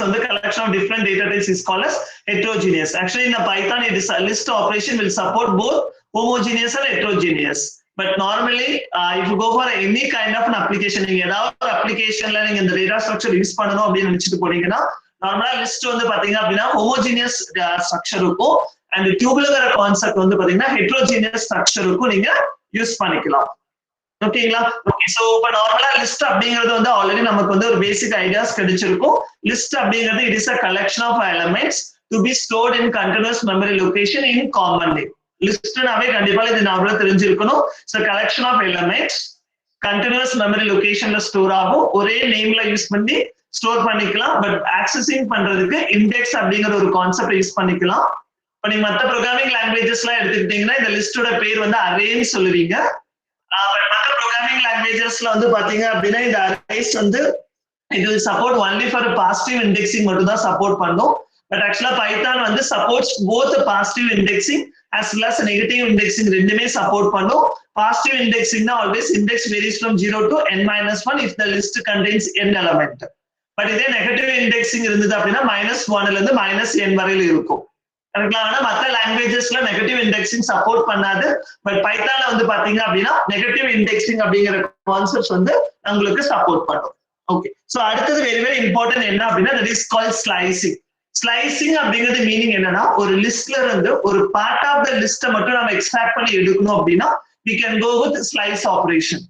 வந்து collection of different data types is called as heterogeneous. Actually in the Python it is a list operation will support both homogeneous and heterogeneous. But normally if you go for any kind of an application, நீங்க ஏதாவது ஒரு applicationல நீங்க இந்த data structure use பண்ணனும் அப்படி நினைச்சிட்டு போனீங்கன்னா நார்மலா லிஸ்ட் வந்து பாத்தீங்க அப்படினா homogeneous structure இருக்கும் and tubular concept வந்து பாத்தீங்கன்னா heterogeneous structure இருக்கும் நீங்க யூஸ் பண்ணிக்கலாம். ஓகேங்களா? ஓகே சோ இப்ப நார்மலா லிஸ்ட் அப்படிங்கிறது வந்து ஆல்ரெடி நமக்கு வந்து ஒரு பேசிக் ஐடியாஸ் கிடைச்சிருக்கும். லிஸ்ட் அப்படிங்கிறது it is a collection of elements to be stored in continuous memory location in common name. லிஸ்ட்னாவே கண்டிப்பா இது நாமளே தெரிஞ்சிருக்கணும். So collection of elements continuous memory locationல ஸ்டோர் ஆகும். ஒரே நேம்ல யூஸ் பண்ணி ஸ்டோர் பண்ணிக்கலாம். பட் ஆக்சஸிங் பண்றதுக்கு இண்டெக்ஸ் அப்படிங்கிற ஒரு கான்செப்ட் யூஸ் பண்ணிக்கலாம். இப்ப நீங்க மத்த ப்ரோகிராமிங் லாங்குவேஜஸ்லாம் எடுத்துக்கிட்டீங்கன்னா இந்த லிஸ்டோட பேர் வந்து அரேன்னு சொல்லுவீங்க. மற்ற ப்ரோகிராமிங் லாங்குவேஜஸ்ல வந்து பாத்தீங்க அப்படின்னா இந்த அரேஸ் வந்து it will support only for positive indexing மட்டும் தான் சப்போர்ட் பண்ணும். பட் ஆக்சுவலா பைத்தான் வந்து supports both positive indexing as well as negative indexing ரெண்டுமே சப்போர்ட் பண்ணும். Positive indexing னா always index varies from 0 to n-1 if the list contains n element. But இதே negative இண்டெக்சிங் இருந்தது அப்படின்னா -1 ல இருந்து -n வரையில இருக்கும். ஆனா மற்ற லாங்குவேஜஸ்ல நெகட்டிவ் இண்டெக்சிங் சப்போர்ட் பண்ணாது. பட் பைத்தான்ல வந்து பாத்தீங்க அப்படின்னா நெகட்டிவ் இண்டெக்சிங் அப்படிங்கிற கான்செப்ட்ஸ் வந்து உங்களுக்கு சப்போர்ட் பண்ணும். ஓகே சோ அடுத்தது வெரி வெரி இம்பார்ட்டன்ட் என்ன அப்படின்னா that is called slicing. Slicing அப்படிங்கிறது மீனிங் என்னன்னா ஒரு லிஸ்ட்ல இருந்து ஒரு பார்ட் ஆஃப் த லிஸ்ட்டை மட்டும் நம்ம எக்ஸ்ட்ராக்ட் பண்ணி எடுக்கணும் அப்படின்னா we can go with slice operation.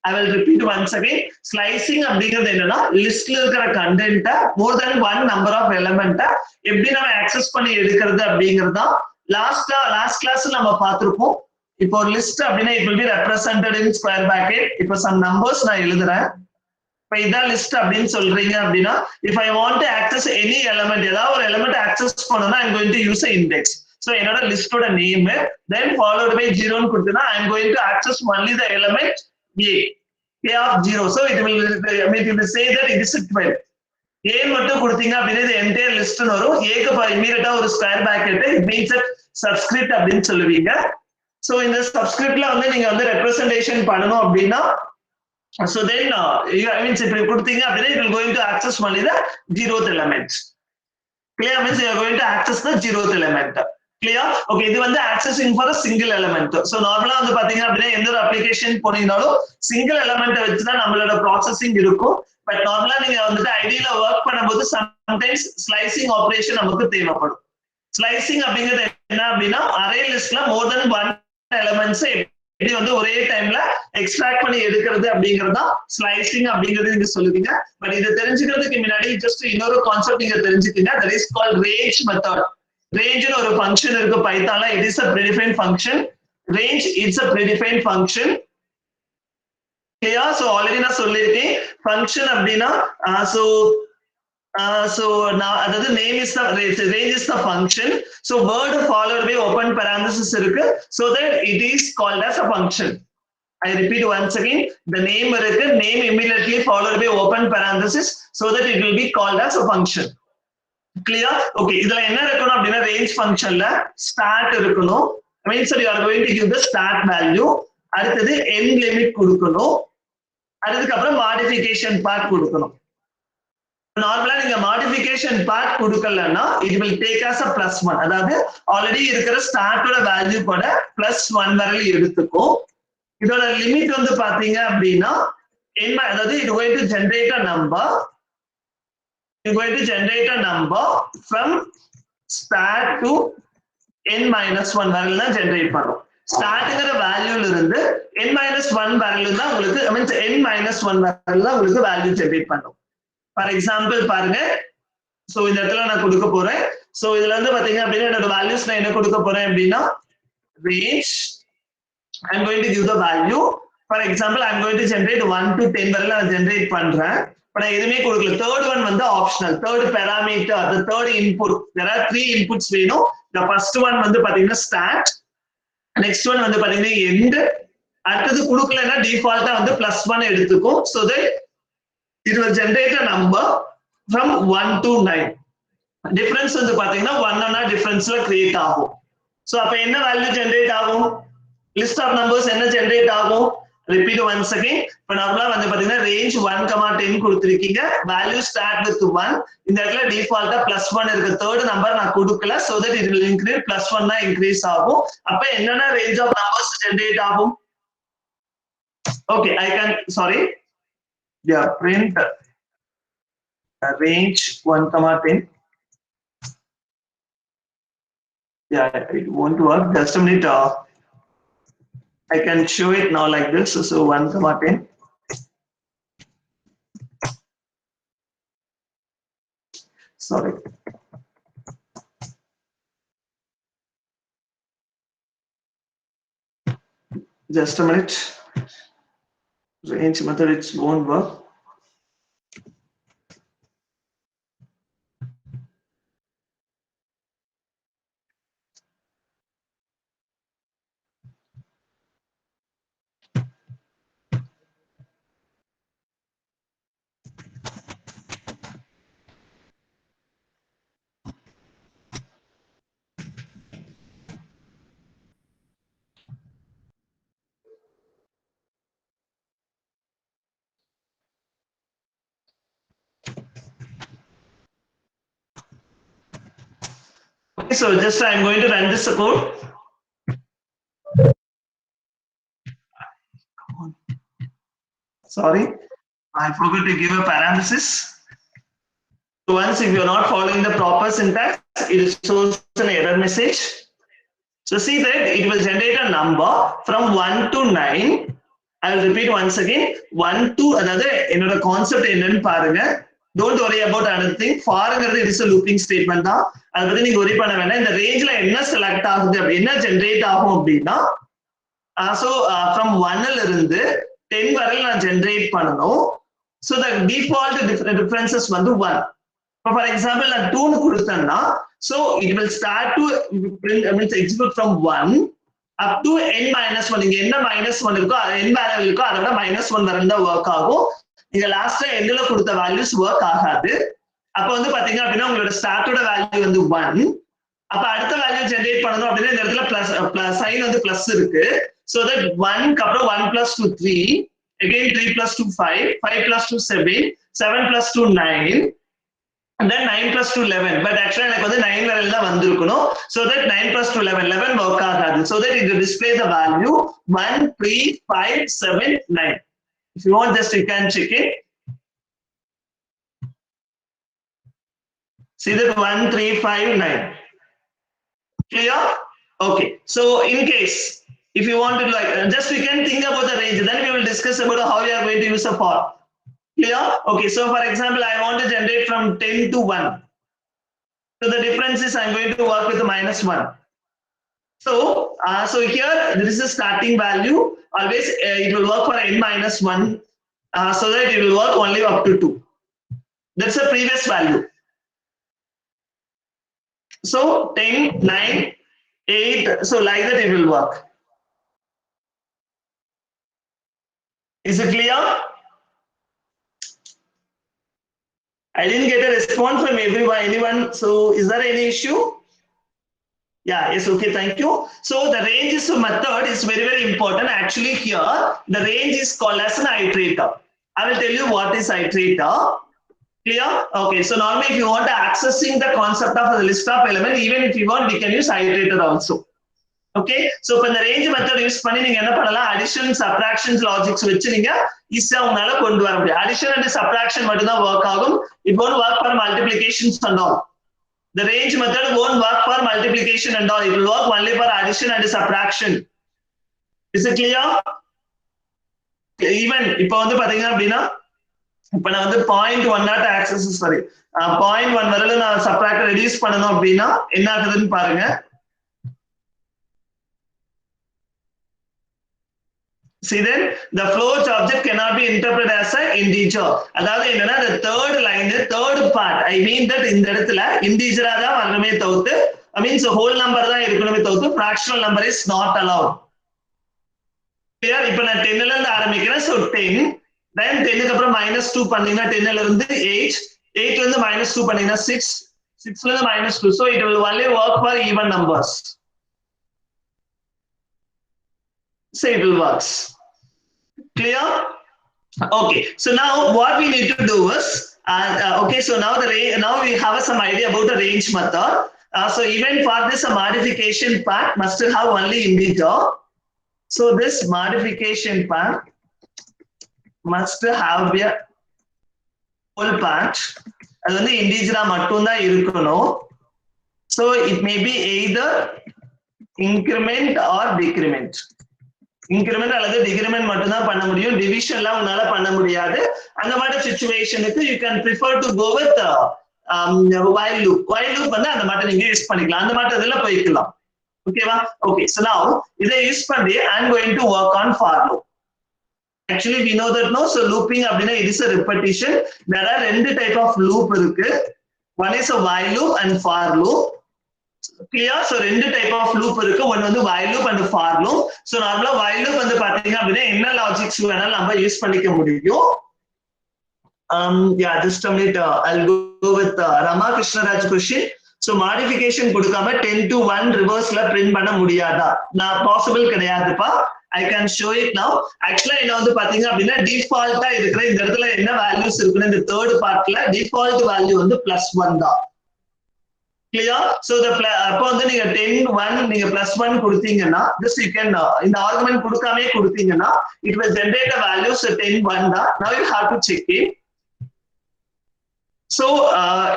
I will repeat once again. Slicing அப்படிங்கிறது என்னன்னா லிஸ்ட்ல இருக்கிற கண்டென்ட்டை மோர் தென் ஒன் நம்பர் ஆஃப் எலிமெண்ட்டை எப்படி நம்ம ஆக்சஸ் பண்ணி எடுக்கிறது அப்படிங்கிறது தான் லாஸ்ட் கிளாஸ்ல நம்ம பார்த்திருப்போம். இப்போ ஒரு லிஸ்ட் அப்படின்னா it will be represented in square bracket. இப்போ some numbers நான் எழுதுறேன். இப்போ இதான் லிஸ்ட் அப்படின்னு சொல்றீங்க அப்படின்னா if I want to access any element ஏதாவது ஒரு எலிமெண்ட் ஆக்சஸ் பண்ணனும்னா I'm going to use an index. So என்னோட லிஸ்டோட நேம் then followed by 0 ன்னு கொடுத்தனா I'm going to access only the element a of 0. So it will say that it is 12. a மட்டும் கொடுத்தீங்க அப்படின்னா இது என்டையர் லிஸ்ட்னு வரும். a க்கு இமிடியேட்டா ஒரு square bracket it means that subscript அப்படின்னு சொல்லுவீங்க. சோ இந்த சப்ஸ்கிரிப்ட்ல வந்து நீங்க வந்து ரெப்ரசன்டேஷன் பண்ணனும் அப்படின்னா so then means if you கொடுத்தீங்க அப்படின்னா it will going to access only the 0th element. Clear? Means you are going to access the 0th element. Clear? Okay, இது வந்து accessing for a single element. So நார்மலா வந்து பாத்தீங்க அப்படின்னா எந்த ஒரு அப்ளிகேஷன் போனீங்கனாலும் சிங்கிள் எலிமெண்ட் வச்சு தான் நம்மளோட ப்ராசஸிங் இருக்கும். பட் நார்மலா நீங்க வந்துட்டு ஐடியில ஒர்க் பண்ணும்போது சம்டைம்ஸ் ஸ்லைசிங் ஆபரேஷன் நமக்கு தேவைப்படும். ஸ்லைசிங் அப்படிங்கிறது என்ன அப்படின்னா அரே லிஸ்ட்ல மோர் தென் ஒன் எலிமெண்ட்ஸ் எப்படி வந்து ஒரே டைம்ல எக்ஸ்ட்ராக்ட் பண்ணி எடுக்கிறது அப்படிங்கிறது தான் ஸ்லைசிங் அப்படிங்கிறது நீங்க சொல்லுவீங்க. பட் இதை தெரிஞ்சுக்கிறதுக்கு முன்னாடி ஜஸ்ட் இன்னொரு கான்செப்ட் நீங்க தெரிஞ்சுக்கீங்க. that is called range method. range னு ஒரு ஃபங்க்ஷன் இருக்கு பைத்தான்ல. it is a predefined function. range is a predefined function. so already நான் சொல்லிருக்கேன் ஃபங்க்ஷன் அப்படின்னா so now அதாவது name is the range is the function. so word followed by open parenthesis இருக்கு so that it is called as a function. I repeat once again, the name இருக்கு, name immediately followed by open parenthesis so that it will be called as a function. Clear? Okay, இதுல என்ன இருக்கணும் அப்படின்னா range functionல start இருக்கணும். means you are going to give the start value. அடுத்தது end limit கொடுக்கணும். அதுக்கு அப்புறம் modification part கொடுக்கணும். நார்மலா நீங்க மாடிஃபிகேஷன் பார்ட் கொடுக்கலன்னா it will take as a +1. அதாவது ஆல்ரெடி இருக்கிற ஸ்டார்ட்டோட வேல்யூ கூட +1 வரை எடுத்துக்கும். இதோட லிமிட் வந்து பாத்தீங்க அப்படின்னா என்ன, அதாவது it going to generate a number. it going to generate a number from start to n-1 வரையில தான் ஜெனரேட் பண்ணும். ஸ்டார்ட்ங்கிற வேல்யூல இருந்து n-1 வரையில தான் உங்களுக்கு மீன்ஸ் n-1 வரையில தான் உங்களுக்கு வேல்யூ ஜெனரேட் பண்ணும். ஃபார் எக்ஸாம்பிள் பாருங்க. சோ இந்த இடத்துல நான் கொடுக்க போறேன். சோ இதுல இருந்து பாத்தீங்க அப்படின்னா என்னோட வேல்யூஸ் நான் என்ன கொடுக்க போறேன் அப்படின்னா range. I'm going to give the value. For example, I'm going to generate 1 to 10 வரையில நான் ஜெனரேட் பண்றேன். பட் நான் எதுவுமே கொடுக்கல. தேர்ட் ஒன் வந்து optional. Third parameter, the third input. there are 3 inputs வேணும். the first one வந்து பாத்தீங்கன்னா start, next one வந்து பாத்தீங்கன்னா end, அடுத்தது கொடுக்கலன்னா டிஃபால்ட்டா வந்து +1 எடுத்துக்கும். so that it will generate a number from 1 to 9. difference வந்து பாத்தீங்கன்னா 1 ஆன டிஃபரன்ஸ்ல கிரியேட் ஆகும். சோ அப்ப என்ன வேல்யூ ஜெனரேட் ஆகும்? லிஸ்ட் ஆஃப் நம்பர்ஸ் என்ன ஜெனரேட் ஆகும்? repeat once again. இப்போ நார்மலா வந்து பாத்தீங்கன்னா range 1, 10 கொடுத்திருக்கீங்க. Value start with 1. இந்த இடத்துல டிஃபால்ட்டா +1 இருக்கு. third number நான் கொடுக்கல, so that it will increase, +1 தான் increase ஆகும். அப்ப என்னென்ன range of numbers generate ஆகும்? Okay, I can, sorry. Yeah, print range 1, 10. Yeah, it won't work. Just a minute. I can show it now like this. So 1, 10. Sorry. Just a minute. Range method, it won't work. Okay, so just I'm going to run this code. Sorry, I forgot to give a parenthesis. So once if you're not following the proper syntax, it shows an error message. So see that it will generate a number from 1 to 9. I will repeat once again. 1 to another another concept என்னன்னு பாருங்க. Don't worry about another thing. ஃபார்ங்கிறது it is a looping statement தான். அதை பத்தி நீங்க worry பண்ண வேண்டாம். இந்த ரேஞ்ச்ல என்ன செலக்ட் ஆகுது, என்ன ஜெனரேட் ஆகும் அப்படின்னா, so from 1 ல இருந்து 10 வரை நான் ஜெனரேட் பண்ணணும். So the default differences வந்து 1. For example, நான் 2 னு கொடுத்தேன்னா, so it will start to print, I mean, execute from 1 up to n-1. இங்க என்ன -1 இருக்கோ, n வேல்யூ இருக்கோ, அதோட -1 வரை தான் ஒர்க் ஆகும். நீங்க லாஸ்டா எண்ட்ல கொடுத்த வேல்யூஸ் ஒர்க் ஆகாது. அப்ப வந்து பாத்தீங்க அப்படின்னா உங்களோட ஸ்டார்ட்டோட வேல்யூ வந்து 1. அப்ப அடுத்த வேல்யூ ஜெனரேட் பண்ணனும் அப்படின்னா இந்த இடத்துல பிளஸ் சைன் வந்து பிளஸ் இருக்கு. So that 1 க்கு அப்புறம் 1 + 2 3, again 3 + 2 5, 5 + 2 7, 7 + 2 9, and then 9 + 2 11. But actually எனக்கு வந்து 9 வரையில தான் வந்திருக்கணும். So that 9 + 2 11, 11 work ஆகாது. So that it will display the value 1 3 5 7 9. If you want, just you can check it. See that 1 3 5 9. Clear? Okay. So in case if you want to like just we can think about the range, then we will discuss about how we are going to use a for. Clear? Okay. So for example, I want to generate from 10 to 1. So the difference is I'm going to work with the -1. So so here this is the starting value. Always it will work for n-1, so that it will work only up to 2. That's the previous value. So 10, 9, 8, so like that it will work. Is it clear? I didn't get a response from anyone. So is there any issue? Yeah, yes, okay, thank you. So the range is a method is very, very important. Actually here, the range is called as an iterator. I will tell you what is iterator. Clear? Okay, so normally if you want accessing the concept of the list of elements, even if you want, we can use iterator also. Okay, so for the range method use பண்ணி நீங்க என்ன பண்ணலாம், addition subtractions logics வச்சு நீங்க ஈஸியா உங்களால கொண்டு வர முடியும். addition and subtraction மட்டும் தான் work ஆகும். It won't work for multiplications and all. The range method won't work for multiplication and all. It will work only for addition and subtraction. Is it clear? Even இப்போ வந்து பாத்தீங்க அப்படின்னா இப்போ நான் வந்து 0.1 ஆக்சஸ் சாரி 0.1 வரையில நான் சப்ட்ராக்ட் ரெடியூஸ் பண்ணணும் அப்படின்னா என்ன ஆகுதுன்னு பாருங்க. See then the float object cannot be interpreted as an integer. அதாவது என்னன்னா the third line, the third part, I mean that இந்த இடத்துல integer தான் வரணுமே தவிர்த்து, I mean so whole number தான் இருக்கணுமே தவிர்த்து fractional number is not allowed. Clear? இப்போ நான் 10 ல இருந்து ஆரம்பிக்கிறேன். So 10, then 10 க்கு அப்புறம் -2 பண்ணீங்கன்னா 10 ல இருந்து 8, 8 ல இருந்து -2 பண்ணீங்கன்னா 6, 6 ல இருந்து -2. So it will only work for even numbers. So it will works. Clear? Okay, so now what we need to do is, okay, so now now we have some idea about the range method. So even for this modification part must have only integer. So this modification part must have a whole part. அது வந்து இன்டிஜரா மட்டும்தான் இருக்கணும். So it may be either increment or decrement. Increment அல்லது decrement மட்டும் தான் பண்ண முடியும். டிவிஷன்லாம் உன்னால பண்ண முடியாது. அந்த மாதிரி சிச்சுவேஷனுக்கு you can prefer to go with while loop. while loop வந்து அந்த மாதிரி நீங்க யூஸ் பண்ணிக்கலாம். அந்த மாதிரி இதுல போய்க்கலாம். ஓகேவா? ஓகே, so now இதை யூஸ் பண்ணி I am going to work on for loop. Actually we know that no, so looping அப்படினா it is a repetition. There are ரெண்டு type of loop இருக்கு. One is a while loop and for loop. Clear? So ரெண்டு type of loop இருக்கு. ஒன்னு வந்து while loop and for loop. So நார்மலா while loop வந்து பாத்தீங்க அப்படினா என்ன லாஜிக்ஸ் வேணாலும் நம்ம யூஸ் பண்ணிக்க முடியும். Yeah, just a minute. I'll go with Rama Krishnaraj question. So modification கொடுக்காம 10 to 1 reverseல print பண்ண முடியாதா? நான் possible கிடையாதுப்பா. I can show it now. Actually என்ன வந்து பாத்தீங்க அப்படினா டிஃபால்ட்டா இருக்கிற இந்த இடத்துல என்ன values இருக்குன்னு இந்த third partல default value வந்து +1 தான். Clear? So the அப்போ வந்து நீங்க 10 1 நீங்க +1 கொடுத்தீங்கன்னா just you can இந்த ஆர்குமென்ட் கொடுக்காமயே கொடுத்தீங்கன்னா it will generate a value. So 10 1 தான். Now you have to check it. So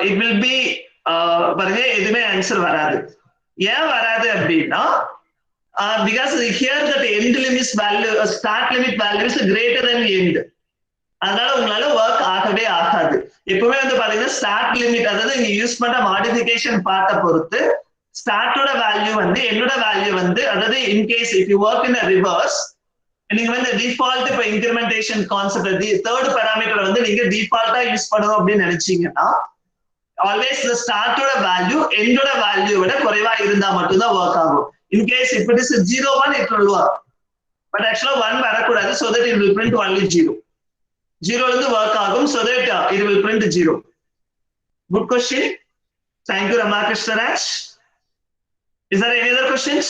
it will be பாருங்க எதுமே ஆன்சர் வராது. ஏன் வராது அப்படின்னா because here that end limit value start limit value is greater than end. அதனால உங்களால ஒர்க் ஆகவே ஆகாது. எப்பவுமே வந்து பாத்தீங்கன்னா ஸ்டார்ட் லிமிட், அதாவது நீங்க யூஸ் பண்ற மாடிஃபிகேஷன் பார்ட்ட பொறுத்து ஸ்டார்ட்டோட வேல்யூ வந்து என்னோட வேல்யூ வந்து, அதாவது in case if you work in reverse நீங்க வந்து டிஃபால்ட் இப்ப இன்கிரிமெண்டேஷன் கான்செப்ட் தேர்ட் பாராமீட்டர் வந்து நீங்க டிஃபால்ட்டா யூஸ் பண்ணணும் அப்படின்னு நினைச்சீங்கன்னா ஆல்வேஸ் the ஸ்டார்ட்டோட வேல்யூ எண்டோட வேல்யூ விட குறைவா இருந்தா மட்டும்தான் ஒர்க் ஆகும். In case if it is 0 1 it will work, but actually 1 வரக்கூடாது, so that it will print only 0. 0 இருந்து work ஆகும், so that it will print 0. Good question. Thank you, Rama Krishnaraj. Is there any other questions?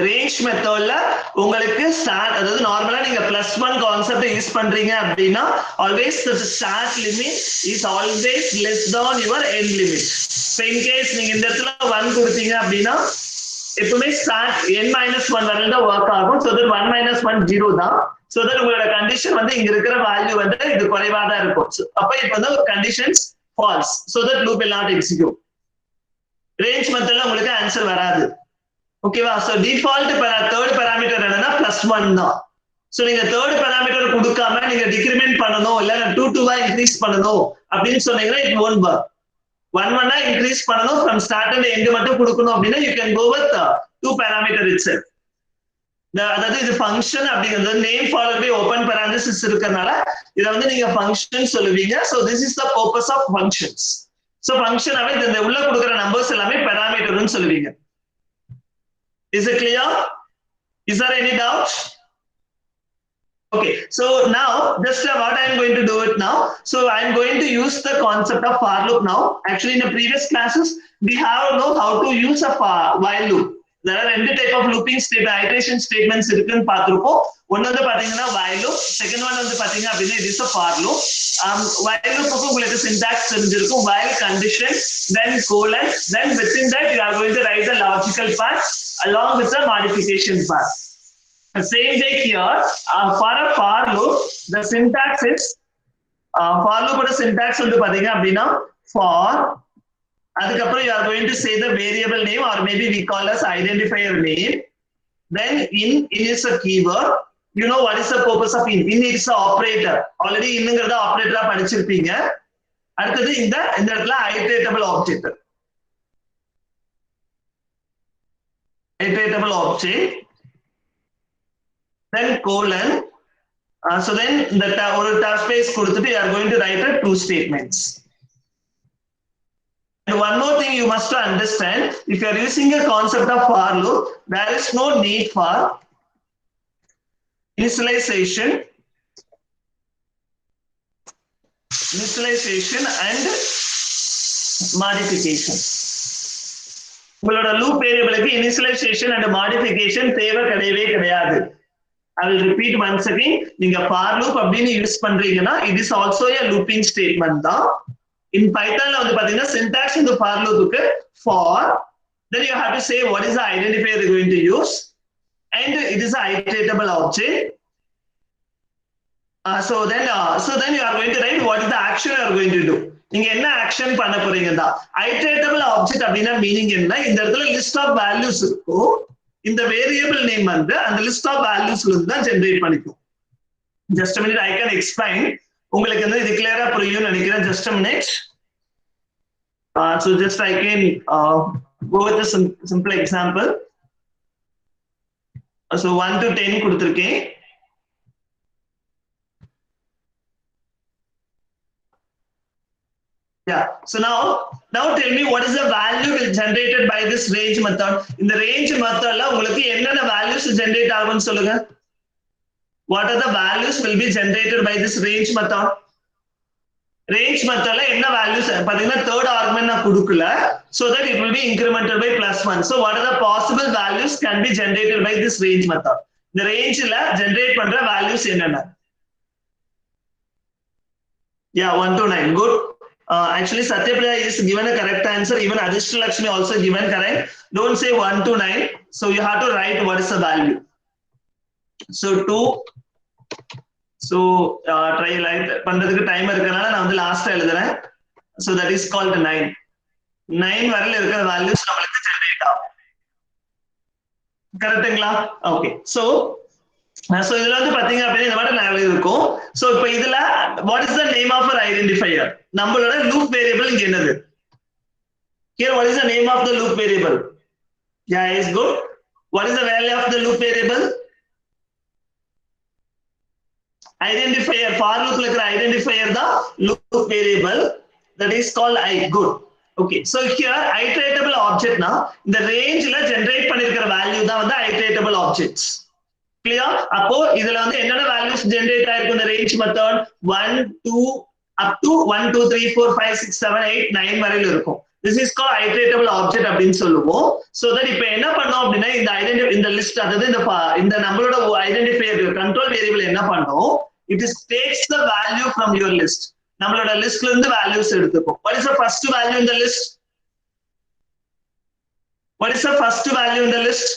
Range மெத்தட்ல உங்களுக்கு start, அதாவது நார்மலா நீங்க +1 concept use பண்றீங்க அப்படின்னா always the start limit is always less than your end limit. So in case நீங்க இந்த இடத்துல 1 கொடுத்தீங்க அப்படின்னா எப்பவுமே ஸ்டார்ட் n-1 வரையில தான் ஒர்க் ஆகும். so that 1 - 1 0 தான். so that உங்களோட கண்டிஷன் வந்து இங்க இருக்கிற வேல்யூ வந்து இது குறைவா தான் இருக்கும். அப்ப இப்போ வந்து conditions false, so that loop will not execute. Range மெத்தட்ல உங்களுக்கு ஆன்சர் வராது. ஓகேவா? சோ டிஃபால்ட் தேர்ட் பாராமீட்டர் என்னன்னா +1 தான். சோ நீங்க தேர்ட் பாராமீட்டர் கொடுக்காம நீங்க டிக்ரிமெண்ட் பண்ணனும் இல்ல 2 2 இன்கிரீஸ் பண்ணனும் அப்படின்னு சொன்னீங்கன்னா it won't work. 1 1 இன்கிரீஸ் பண்ணனும், from start and end மட்டும் கொடுக்கணும் அப்படின்னா you can go with 2 parameter itself. அதாவது இது ஃபங்க்ஷன் அப்படிங்கிறது name followed by open parenthesis இருக்கறனால இத வந்து நீங்க ஃபங்க்ஷன் சொல்லுவீங்க. so this is the purpose of functions. so function அவை இந்த உள்ள கொடுக்கிற நம்பர்ஸ் எல்லாமே பாராமீட்டர்னு சொல்லுவீங்க. Is it clear? Is there any doubt? Okay, so now just what I am going to do it now. So I am going to use the concept of for loop now. Actually in the previous classes we have know how to use a while loop. There are two type of looping iteration statements இருக்குன்னு பார்த்திருப்போம். ஒன்னு வந்து பாத்தீங்கன்னா while loop, second one வந்து பாத்தீங்க அப்படின்னா it is a for loop. while loop க்கு உங்களுக்கு syntax தெரிஞ்சிருக்கும். while condition, then colon, then within that you are going to write the logical part along with the modification part. The same way here for a for loop the syntax is for loop ஓட syntax வந்து பாத்தீங்க அப்படின்னா for, அதுக்கப்புறம் you are going to say the variable name or maybe we call as identifier name, then in is a keyword. You know what is the purpose of in is a operator. already இன்னங்கறத ஆபரேட்டரா படிச்சிருப்பீங்க. அடுத்து இந்த இடத்துல iteratable object, iteratable object, then colon, so then the ஒரு tab space கொடுத்துட்டு you are going to write 2 statements. And one more thing you must understand, if you are using a concept of for loop, there is no need for initialization and modification. உங்களோட loop வேரியபிளுக்கு initialization and modification தேவை கிடையவே கிடையாது. I will repeat once again. நீங்க for loop அப்படின்னு use பண்றீங்கன்னா it is also a looping statement தான். In Pythonல வந்து பாத்தீங்கன்னா syntax இந்த for loopக்கு for, then you have to say what is the identifier you're going to use, and it is an iteratable object. So then you are going to write what is the action you are going to do. நீங்க என்ன action பண்ண போறீங்கடா. ஐட்டரேட்டபிள் object அப்படினா meaning என்ன? இந்த இடத்துல list of values இருக்கும். இந்த variable name வந்து அந்த லிஸ்ட் ஆஃப் வேல்யூஸ்ல இருந்து தான் ஜெனரேட் பண்ணிக்கும். Just a minute, I can explain. உங்களுக்கு வந்து இது கிளியரா புரியும்னு நினைக்கிறேன். Just a minute. So just I can go with a simple example. So 1 to 10 கொடுத்திருக்கேன். Yeah. So now tell me what is the value generated by this range method. In the range method la உங்களுக்கு என்னென்ன values generate ஆகும்னு சொல்லுங்க. What are the values will be generated by this range method? Range method la என்ன values பாத்தீங்கன்னா third argument நான் கொடுக்கல, so that it will be incremented by +1. So what are the possible values can be generated by this range method? இந்த range la generate பண்ற values என்னென்ன? Yeah, 1 to 9. Good. Actually, Satyapriya is given a correct answer. Even Adishta Lakshmi also given correct. Don't say 1 to 9. So you have to write what is the value. So 2. So try like பண்றதுக்கு time இருக்கனால நான் வந்து லாஸ்டா எழுதுறேன். So that is called 9. 9 வரையில இருக்கிற values நமக்கு generate ஆகும். கரெக்ட்டுங்களா? Okay. So இதுல வந்து பாத்தீங்க அப்படின்னா இந்த மாதிரி நான் இருக்கும். So இப்போ இதுல what is the name of our identifier? நம்மளோட loop variable இங்க என்னது? Here what is the name of the loop variable? Yeah, is good. What is the value of the loop variable? Identifier. For loop ல இருக்கிற identifier தான் loop variable, that is called I. Good. Okay. So here iteratable object னா இந்த rangeல generate பண்ணிருக்கிற value தான் வந்து iteratable objects. Clear? அப்போ இதுல வந்து என்னென்ன values generate ஆயிருக்கு இந்த range method? 1 2 up to 1 2 3 4 5 6 7 8 9 வரையில இருக்கும். This is called iteratable object அப்படின்னு சொல்லுவோம். So that இப்போ என்ன பண்ணோம் அப்படின்னா இந்த லிஸ்ட், அதாவது இந்த நம்மளோட ஐடென்டிஃபையர் கண்ட்ரோல் வேரியபிள் என்ன பண்ணோம்? It is takes the value from your list. நம்மளோட லிஸ்ட்ல இருந்து வேல்யூஸ் எடுத்துக்கும். What is the first value in the list? What is the first value in the list?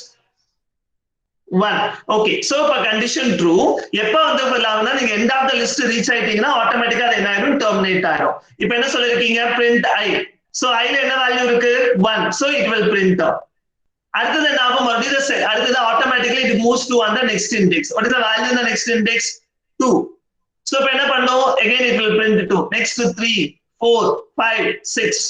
1. Okay. So for condition true, எப்ப வந்து சொல்லலாம்னா நீங்க end of the list reach ஆயிட்டீங்கன்னா ஆட்டோமேட்டிக்கா அது என்ன ஆயிடும்? டெர்மினேட் ஆயிடும். இப்போ என்ன சொல்லிருக்கீங்க? print I. So I ல என்ன வேல்யூ இருக்கு? 1. So it will print out. அடுத்தது என்ன ஆகும்? மறுபடியும் அடுத்தது automatically it moves to on the next index. What is the value in the next index? 2. So இப்போ என்ன பண்ணும்? Again it will print 2. Next to 3 4 5 6.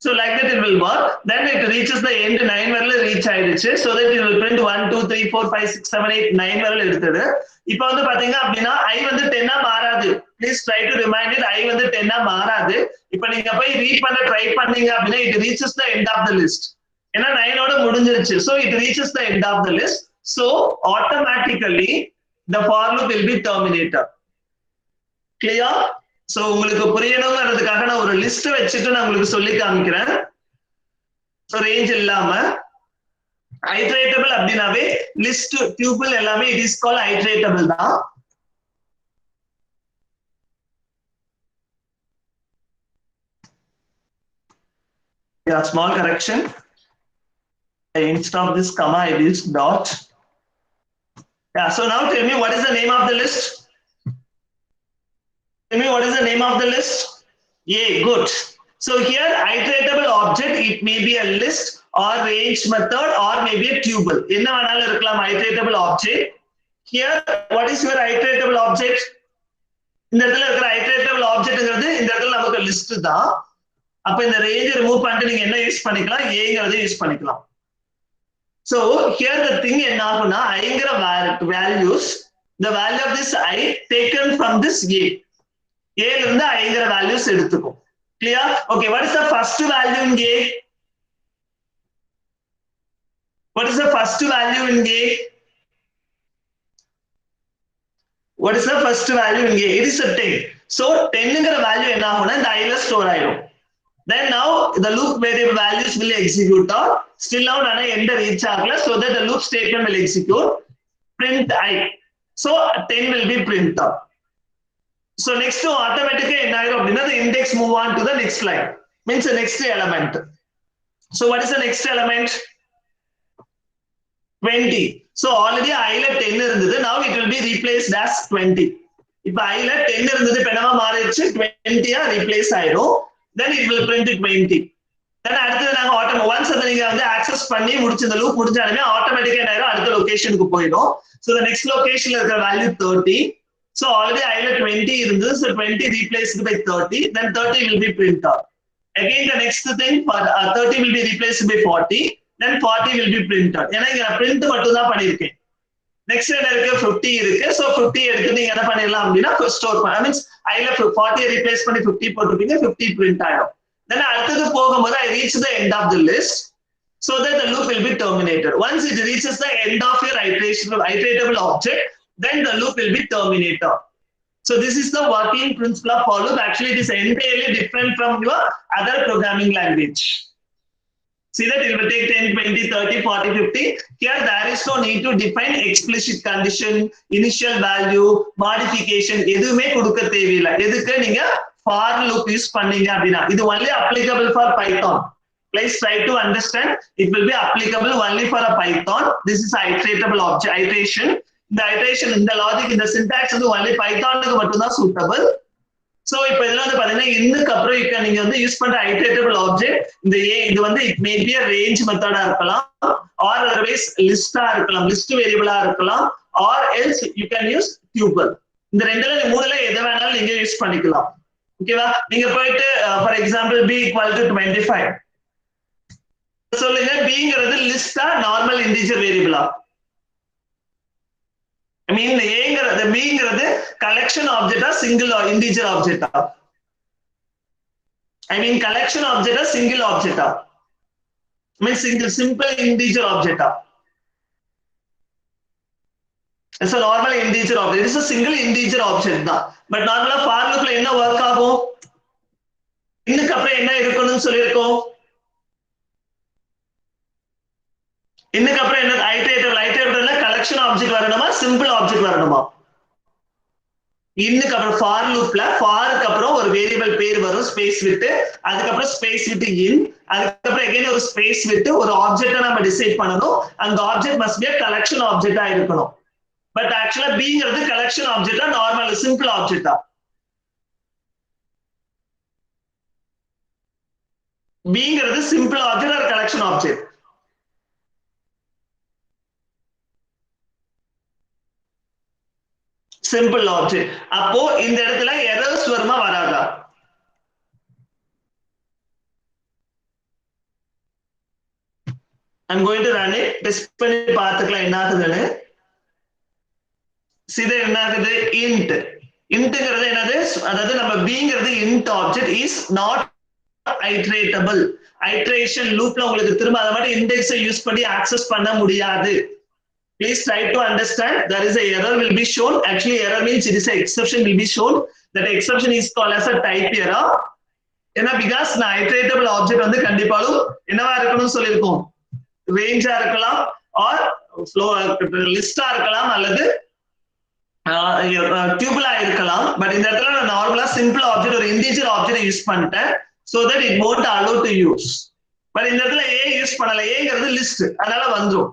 So like that it will work. Then it reaches the end 9 வரல reach ஆயிடுச்சு. So that it will print 1 2 3 4 5 6 7 8 9 வரல எடுத்தது. இப்போ வந்து பாத்தீங்க அப்படின்னா I வந்து 10 மாறாது. Please try to remind it. I வந்து 10 மாறாது. இப்போ நீங்க போய் ரீட் பண்ண ட்ரை பண்ணீங்க அப்படின்னா it reaches the end of the list. ஏன்னா 9 ஓட முடிஞ்சிருச்சு. So it reaches the end of the list. So automatically the for loop will be terminated. Clear? So உங்களுக்கு புரியணும்ங்கிறதுக்காக நான் ஒரு லிஸ்ட் வச்சுட்டு நான் உங்களுக்கு சொல்லி காமிக்கிறேன். So range இல்லாம iteratable அப்படினாவே லிஸ்ட் tuple எல்லாமே it is called iteratable தான். Yeah, small correction. Instead of this comma I used dot. Yeah, so now tell me what is the name of the list? Tell me what is the name of the list? Yeah, good. So here iteratable object, it may be a list or range method or maybe a tuple. என்ன வேணாலும் இருக்கலாம் iteratable object. Here what is your iteratable object? இந்த இடத்துல இருக்கிற iteratable objectங்கிறது இந்த இடத்துல நமக்கு list தான். அப்ப இந்த range ரிமூவ் பண்ணிட்டு நீங்க என்ன யூஸ் பண்ணிக்கலாம்? ஏங்கறதை யூஸ் பண்ணிக்கலாம். So here the thing என்ன ஆகும்னா ஐங்கற values, the value of this I taken from this A. A ல இருந்து ஐங்கற values எடுத்துக்கும். Clear? Okay, what is the first value in A? What is the first value in A? What is the first value in A? It is a 10. So 10ங்கற value என்ன ஆகும்னா இந்த I ல store ஆயிடும். Then now the loop variable values will execute out. Still now nana end reach agala, so that the loop statement will execute. Print I. So 10 will be printed out. So next to automatically the index move on to the next line. Means the next element. So what is the next element? 20. So already I let 10 irundhudu. Now it will be replaced as 20. If I let 10 irundhudu, penama maarichu 20 replace aidum. Then it will print 20. Then அடுத்தது நாங்க once அதை நீங்க வந்து access பண்ணி முடிச்சு இந்த loop முடிஞ்சாலுமே ஆட்டோமேட்டிக்கா என்ன ஆயிரும் அடுத்த லொகேஷனுக்கு போயிடும். So the next locationல இருக்கிற value 30. So already I let 20 இருந்தது. So 20 replaced by 30. Then 30 will be printed out. Again the next thing 30 will be replaced by 40. Then 40 will be printed. ஏன்னா இங்க நான் print மட்டும் தான் பண்ணிருக்கேன். Next என்ன இருக்கு 50 இருக்கு. So 50 எடுத்து நீங்க என்ன பண்ணிடலாம் அப்படின்னா ஸ்டோர் பண்ண. I means I left 40 replace பண்ணி 50 போட்டுருப்பீங்க. 50 print ஆயிடும். Then அடுத்தது போகும்போது I reach the end of the list, so that the loop will be terminated. Once it reaches the end of your iteratable object, then the loop will be terminated. So this is the working principle of for loop. Actually, it is entirely different from your other programming language. See that it will take 10, 20, 30, 40, 50. Here there is no need to define explicit condition, initial value, modification. எதுவுமே கொடுக்க தேவையில்லை. எதுக்கு நீங்க for loop use பண்ணீங்க அப்படினா இது only applicable for Python. Please try to understand, it will be applicable only for a Python. This is iteratable object iteration. The iteration in the logic in the syntax வந்து only Python க்கு மட்டும் தான் suitable. So இப்போ இதெல்லாம் வந்து பாத்தீங்கன்னா இன்னுக்கு அப்புறம் நீங்க வந்து யூஸ் பண்ற iteratable object இந்த இது வந்து it may be a range method இருக்கலாம் or otherwise list இருக்கலாம், list variable இருக்கலாம், or else you can use tuple. இந்த ரெண்டுல மூணுல எதை வேணாலும் நீங்க யூஸ் பண்ணிக்கலாம். ஓகேவா? நீங்க போயிட்டு for example b equal to 25 சொல்லுங்க. bங்கிறது லிஸ்டா நார்மல் இன்டிஜர் வேரியபிளா? I mean ஏங்கிறது bங்கிறது கலெக்ஷன் ஆப்ஜெக்ட்டா சிங்கிள் இன்டிஜர் ஆப்ஜெக்ட்டா? I mean collection object a single object. I mean simple integer object. It's a normal integer object. It is a single integer object. But normal for loop la enna work agum? Innukku apra enna irukonum sollirkom? Innukku apra enna iterator la collection object varanuma, simple object varanuma? இன்னுக்கு அப்புறம் for loopல for க்கு அப்புறம் ஒரு variable பேர் வரும் space விட்டு, அதுக்கு அப்புறம் space விட்டு in, அதுக்கு அப்புறம் again ஒரு ஸ்பேஸ் விட்டு ஒரு ஆப்ஜெக்ட்டை நம்ம டிசைட் பண்ணனும். அந்த object must be a collection ஆப்ஜெக்ட்டா இருக்கணும். பட் ஆக்சுவலா bங்கிறது collection ஆப்ஜெக்ட்டா நார்மல் சிம்பிள் ஆப்ஜெக்ட்டா? bங்கிறது simple object or collection object? Simple object. அப்போ இந்த இடத்துல எரர்ஸ் வருமா வராதா? I'm going to run it. Test பண்ணி பார்த்துக்கலாம் என்ன ஆகுதுன்னு. இது என்ன ஆகுது? int. intங்கிறது என்னது? அதாவது நம்ம bங்கிறது int object is not iteratable. iteration loopல உங்களுக்கு திரும்ப அத மாதிரி இண்டெக்ஸை யூஸ் பண்ணி ஆக்சஸ் பண்ண முடியாது. Please try to understand. There is a error will be shown. Actually, error means it is a exception will be shown. That exception is called as a type error. Because na iteratable object வந்து கண்டிப்பாலும் என்னவா இருக்கணும்னு சொல்லிருக்கோம்? ரேஞ்சா இருக்கலாம் or flow லிஸ்டா இருக்கலாம் அல்லது tuple இருக்கலாம். But இந்த இடத்துல நான் நார்மலா சிம்பிள் ஆப்ஜெக்ட் ஒரு இன்டிஜர் ஆப்ஜெக்ட் யூஸ் பண்ணிட்டேன் so that it won't allow to use. But இந்த இடத்துல a யூஸ் பண்ணல. ஏங்கிறது லிஸ்ட், அதனால வந்துரும்.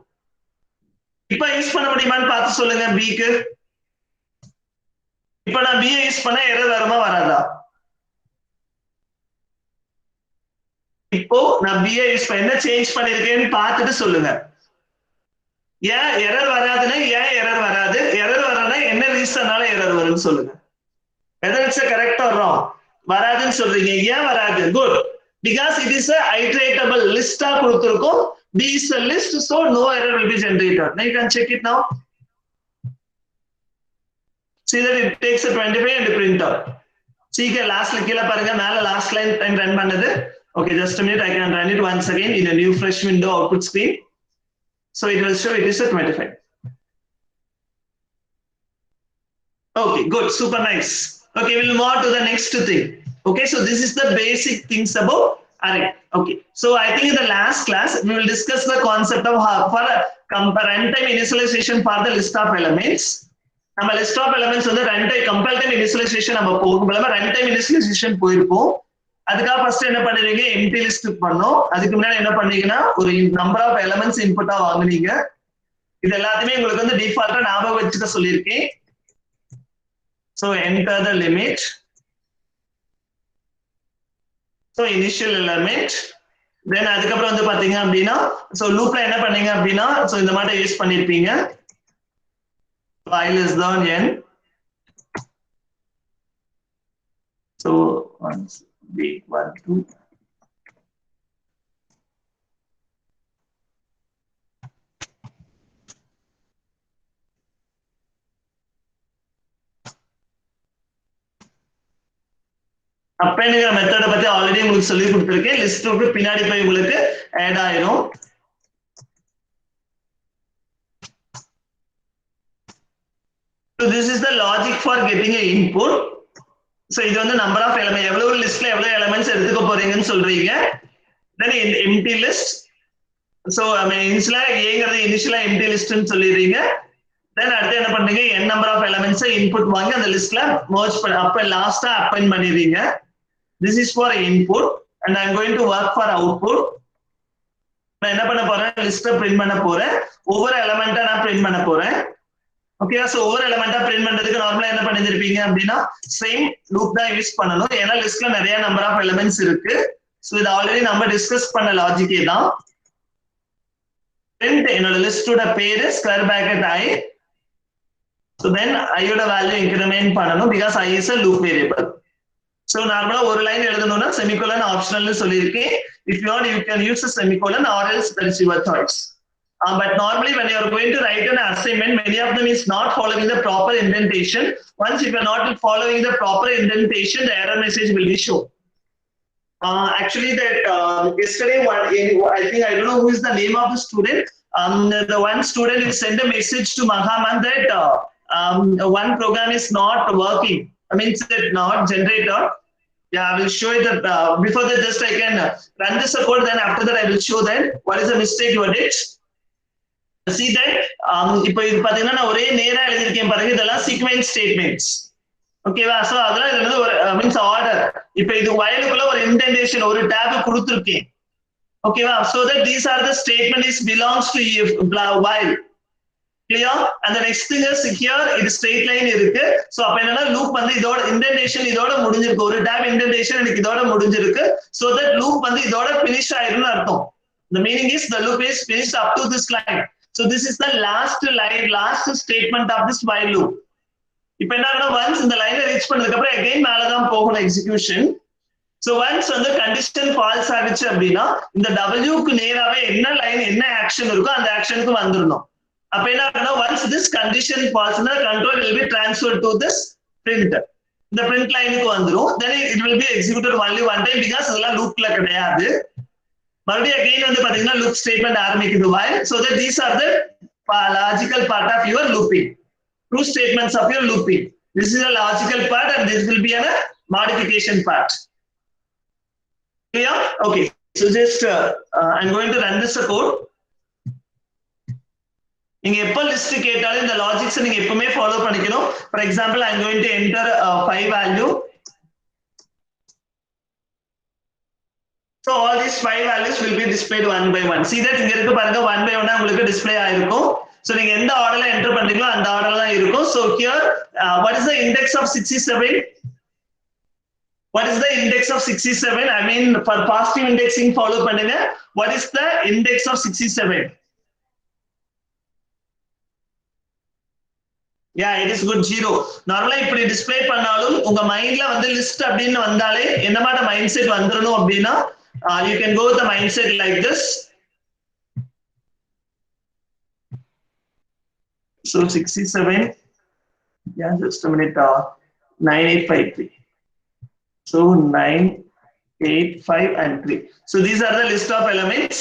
இப்ப யூஸ் பண்ண முடியுமான்னு பார்த்து சொல்லுங்க. bக்கு இப்ப நான் b யூஸ் பண்ண எரர் வருமா வராதா? இப்போ நான் b யூஸ் பண்ண என்ன சேஞ்ச் பண்ணிருக்கேன்னு பார்த்துட்டு சொல்லுங்க. ஏன் எரர் வராதுன்னா ஏன் எரர் வராது? எரர் வரனா என்ன ரீசன்னால எரர் வரும்னு சொல்லுங்க. whether it's a correct or wrong. வராதுன்னு சொல்றீங்க. ஏன் வராது? good, because it is a iteratable list ஆ கொடுத்திருக்கோம். B is a list, so no error will be generated. Now you can check it now. See that it takes a 25 and print out. See here last கீழ பாருங்க மேல last line time run பண்ணது. Okay, just a minute, I can run it once again in a new fresh window output screen. So it will show it is a 25. Okay, good, super nice. Okay, we'll move on to the next thing. Okay, so this is the basic things about array. Okay, so I think in the last class we will discuss the concept of for runtime initialization for the list of elements. நம்ம list of elements வந்து runtime compile time initialization நம்ம போகும்போது runtime initialization போயிருப்போம். அதுக்காக first என்ன பண்ணுவீங்க, empty list பண்ணோம். அதுக்கு முன்னாடி என்ன பண்ணீங்கன்னா ஒரு நம்பர் ஆஃப் எலிமெண்ட்ஸ் இன்புட்டா வாங்குனீங்க. இது எல்லாத்தையுமே உங்களுக்கு வந்து டிஃபால்ட்டா ஞாபகம் வச்சுக்க சொல்லியிருக்கேன். So enter the limit. So initial element. Then அதுக்கப்புறம் வந்து பாத்தீங்க அப்படின்னா so loopல என்ன பண்ணீங்க அப்படின்னா so இந்த மாதிரி யூஸ் பண்ணிருப்பீங்க. While is than n. So once wait 1 2. அப்பேங்கிற மெத்தட பத்தி ஆல்ரெடி உங்களுக்கு சொல்லி கொடுத்திருக்கேன். லிஸ்ட்க்கு பின்னாடி போய் உங்களுக்கு ஆட் ஆயிடும். So this is the logic for getting a input. So இது வந்து number of elements, எவ்வளவு லிஸ்ட்ல எவ்வளவு எலிமெண்ட்ஸ் எடுத்துக்க போறீங்கன்னு சொல்றீங்க. Then empty list. So I mean initially ஏங்கிறது initially empty list ன்னு சொல்லிடுறீங்க. Then அடுத்து என்ன பண்றீங்க, n number of elements input வாங்கி அந்த லிஸ்ட்ல merge பண்ணி அப்ப லாஸ்டா அப்பெண்ட் பண்ணிடுறீங்க. This is for input and I'm going to work for output. நான் என்ன பண்ண போறேன், லிஸ்ட பிரிண்ட் பண்ண போறேன். ஒவ்வொரு எலிமெண்டா நான் பிரிண்ட் பண்ண போறேன். ஓகே, சோ ஒவ்வொரு எலிமெண்டா பிரிண்ட் பண்றதுக்கு நார்மலா என்ன பண்ணிருப்பீங்க அப்படின்னா சேம் லூப் தான் யூஸ் பண்ணணும். ஏன்னா லிஸ்ட்ல நிறைய நம்பர் ஆஃப் எலிமெண்ட்ஸ் இருக்கு. சோ இது ஆல்ரெடி நம்ம டிஸ்கஸ் பண்ண லாஜிக்கே தான். print என்னோட லிஸ்டோட பேரு square bracket i. So then i ஓட வேல்யூ இன்கிரிமெண்ட் பண்ணனும் because i is a loop variable. So நார்மலா ஒரு லைன் எழுதணும்னா செமிகோலன் ஆப்ஷனல்னு சொல்லிருக்கேன். If you want you can use a semicolon or else that is your choice. But normally when you are going to write an assignment, many of them is not following the proper indentation. Once if you are not following the proper indentation, the error message will be shown. Actually that yesterday I think I don't know who is the name of the student. The one student will send a message to Mahaman that one program is not working. I mean it's not generator. Yeah, I will show you that before that just I can run this code, then after that I will show that what is the mistake you did. See that இப்போ இது பாத்தீங்கன்னா நான் ஒரே நேரா எழுதிருக்கேன் பாருங்க, இதெல்லாம் sequence statements. ஓகேவா? So அதெல்லாம் இது வந்து ஒரு மீன்ஸ் ஆர்டர். இப்போ இது whileக்குள்ள ஒரு இன்டென்டேஷன் ஒரு டாப் கொடுத்திருக்கேன். ஓகேவா? so that these are the statement is belongs to while. Clear? And the next thing is here it straight line இருக்கு. சோ அப்ப என்னன்னா லூப் வந்து இதோட இன்டென்டேஷன் இதோட முடிஞ்சிருக்கு. ஒரு டாப் இன்டென்டேஷன் எனக்கு இதோட முடிஞ்சிருக்கு. so that loop வந்து இதோட finish ஆயிரும்னு அர்த்தம். The meaning is the loop is finished up to this line. So this is the last line, last statement of this while loop. இப்போ என்ன ஆகும்னா once இந்த லைனை ரீச் பண்ணதுக்கு அப்புறம் again மேல தான் போகணும் எக்ஸிகியூஷன். So once வந்து கண்டிஷன் ஃபால்ஸ் ஆகிச்சு அப்படின்னா இந்த W-க்கு நேராவே என்ன லைன் என்ன ஆக்ஷன் இருக்கோ அந்த ஆக்ஷனுக்கு வந்துடணும். அப்ப என்ன ஆகும்னா once this condition false, the control will be transferred to this print. இந்த print லைனுக்கு வந்துரும். Then it will be executed only one time because இதெல்லாம் லூப்ல கிடையாது. மறுபடியும் again வந்து பாத்தீங்கன்னா loop statement ஆரம்பிக்குது while. So that these are the logical part of your looping. True statements of your looping. This is a logical part and this will be a modification part. Clear? Okay. So just I'm going to run this code. நீங்க எப்ப list கேட்டாலும் இந்த logics நீங்க எப்பவுமே follow பண்ணிக்கணும். For example I am going to enter 5 value. So all these 5 values will be displayed one by one. See that இங்க இருக்கு பாருங்க 1 by 1 உங்களுக்கு டிஸ்ப்ளே ஆயிருக்கும். So நீங்க எந்த ஆர்டர்ல என்டர் பண்றீங்களோ அந்த ஆர்டர்ல தான் இருக்கும். So here what is the index of 67? What is the index of 67? I mean for positive indexing follow பண்ணுங்க. What is the index of 67? Yeah, it is good 0. நார்மலா இப்படி டிஸ்ப்ளே பண்ணாலும் உங்க மைண்ட்ல வந்து லிஸ்ட் அப்படின்னு வந்தாலே என்ன மாதிரி மைண்ட் செட் வந்துறணும் அப்படினா you can go with the mindset like this. So 67, yeah, just a minute, 9853. So 9, 8, 5 and 3. So these are the list of elements.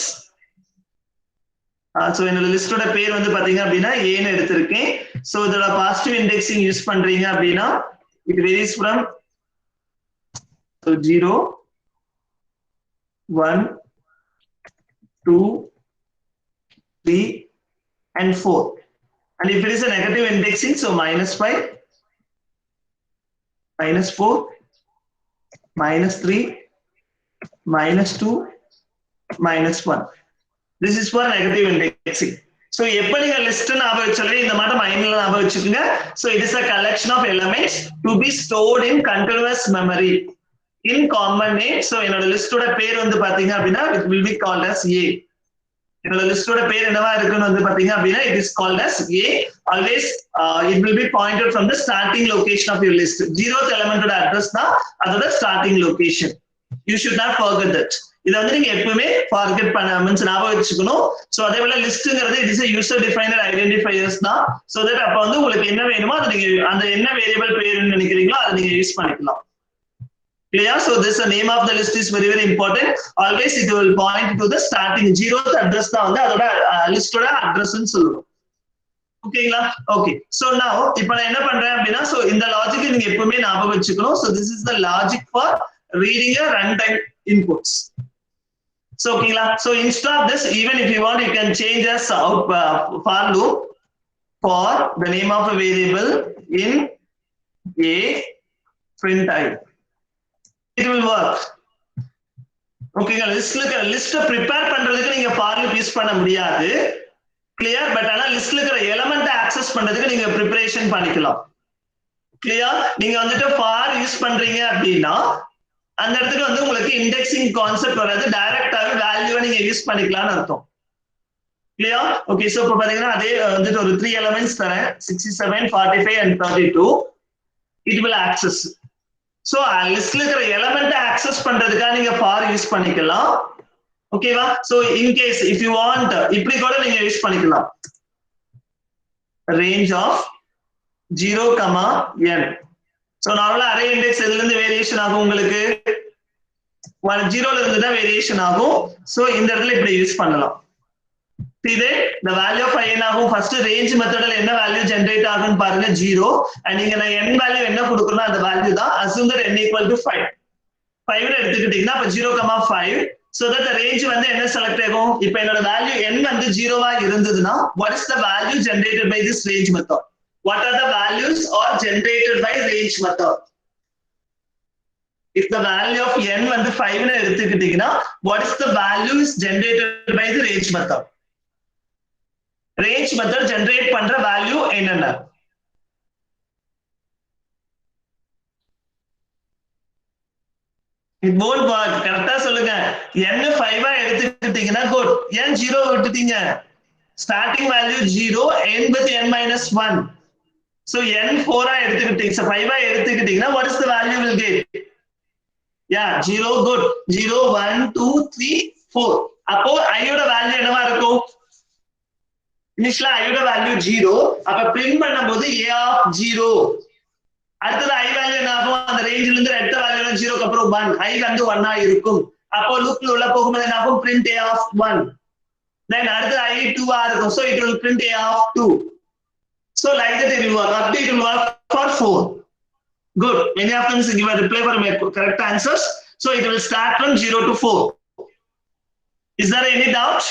So என்னோட லிஸ்டோட பேர் வந்து பாத்தீங்க அப்படின்னா A ன்னு எடுத்திருக்கேன். So இதோட பாசிட்டிவ் இண்டெக்ஸிங் யூஸ் பண்றீங்க அப்படின்னா it varies from 0 1, 2, 3, and 4. And if it is a negative indexing, so -5, -4, -3, -2, -1. This is for negative indexing. So எப்ப நீங்க லிஸ்ட் ஞாபகம் வச்சாலே இந்த மாதிரி மைண்ட்ல ஞாபகம் வச்சுக்கோங்க. So it is a collection of elements to be stored in continuous memory in common name. So என்னோட லிஸ்டோட பேர் வந்து பாத்தீங்க அப்படின்னா it will be called as A. என்னோட லிஸ்டோட பேர் என்னவா இருக்குன்னு வந்து பாத்தீங்க அப்படின்னா it is called as A. Always it will be pointed from the starting location of your list. 0th element ஓட அட்ரஸ் தான் அதோட starting location. You should not forget that. இத வந்து நீங்க எப்பவுமே ஃபார்கெட் பண்ணாம ஞாபகம் வச்சுக்கணும். சோ அதே போல லிஸ்ட்ங்கிறது it is a user defined identifiers தான். சோ தட் அப்ப வந்து உங்களுக்கு என்ன வேணுமோ அது நீங்க அந்த என்ன வேரியபிள் பேருன்னு நினைக்கிறீங்களோ அதை நீங்க யூஸ் பண்ணிக்கலாம். Clear? So this the name of the list is very very important. Always it will point to the starting 0th address தான் வந்து அதோட லிஸ்டோட அட்ரஸ்ன்னு சொல்லுவோம். ஓகேங்களா? ஓகே. So now இப்போ நான் என்ன பண்றேன் அப்படின்னா so இந்த லாஜிக் நீங்க எப்பவுமே ஞாபகம் வச்சுக்கணும். So this is the logic for reading a runtime inputs. So okay, so instead of this, even if you want, you can change as for loop for the name of a variable in a print I. It will work. Okay, list prepare பண்றதுக்கு நீங்க for loop use பண்ண முடியாது. Clear? But ஆனா லிஸ்ட்ல இருக்கிற element access பண்றதுக்கு நீங்க preparation பண்ணிக்கலாம். Clear? நீங்க வந்துட்டு for யூஸ் பண்றீங்க அப்படின்னா அந்த இடத்துக்கு வந்து உங்களுக்கு இண்டெக்சிங் கான்செப்ட் வராது. டைரக்டாவே வேல்யூவை நீங்க யூஸ் பண்ணிக்கலாம்னு அர்த்தம். கிளியர்? ஓகே. சோ இப்போ பாத்தீங்கன்னா அதே வந்துட்டு ஒரு 3 எலிமெண்ட்ஸ் தரேன் 67, 45 and 32. It will access. So லிஸ்ட்ல இருக்கிற எலிமெண்ட் ஆக்சஸ் பண்றதுக்காக நீங்க for யூஸ் பண்ணிக்கலாம். ஓகேவா? So in case if you want இப்படி கூட நீங்க யூஸ் பண்ணிக்கலாம். range of 0, n. So நார்மலா அரே இண்டெக்ஸ் எதுல இருந்து வேரியேஷன் ஆகும் உங்களுக்கு 0ல இருந்து தான் வேரியேஷன் ஆகும். சோ இந்த இடத்துல இப்படி யூஸ் பண்ணலாம். இதே the value of n ஆகும். ஃபர்ஸ்ட் ரேஞ்ச் மெத்தட்ல என்ன வேல்யூ ஜெனரேட் ஆகும்னு பாருங்க 0 and நீங்க நான் n வேல்யூ என்ன கொடுக்கறனோ அந்த வேல்யூ தான் assume that n equal to 5. 5 ன்னு எடுத்துக்கிட்டீங்கன்னா அப்ப 0, 5 so that the range வந்து என்ன செலக்ட் ஆகும். இப்போ என்னோட வேல்யூ n வந்து 0வா இருந்ததுன்னா what is the value generated by this range method? What are the values are generated by range method? If the value of n வந்து 5 ன்னு எடுத்துக்கிட்டீங்கன்னா what is the value is generated by the range method? Range method generate பண்ற value என்னென்ன? It won't work. கரெக்ட்டா சொல்லுங்க. n 5 ஆ எடுத்துக்கிட்டீங்கன்னா good. n 0 விட்டுட்டீங்க. Starting value 0 end with n minus 1. So n 4 ஆ எடுத்துக்கிட்டீங்க. So 5 ஆ எடுத்துக்கிட்டீங்கன்னா what is the value will get? Yeah, 0 good. 0 1 2 3 4. அப்போ I யோட வேல்யூ என்னவா இருக்கும்? இனிஷியலா I யோட வேல்யூ 0. அப்ப பிரிண்ட் பண்ணும்போது a of 0. அடுத்தது I வேல்யூ என்ன ஆகும்? அந்த ரேஞ்சில இருந்து அடுத்த வேல்யூ 0 க்கு அப்புறம் 1. I வந்து 1 ஆ இருக்கும். அப்போ லூப்ல உள்ள போகும்போது என்ன ஆகும்? print a of 1. Then அடுத்து I 2 ஆ இருக்கும். So it will print a of 2. So like that it will work. Update will work for 4. Good. Many of them give a reply for my correct answers. So it will start from 0 to 4. Is there any doubt?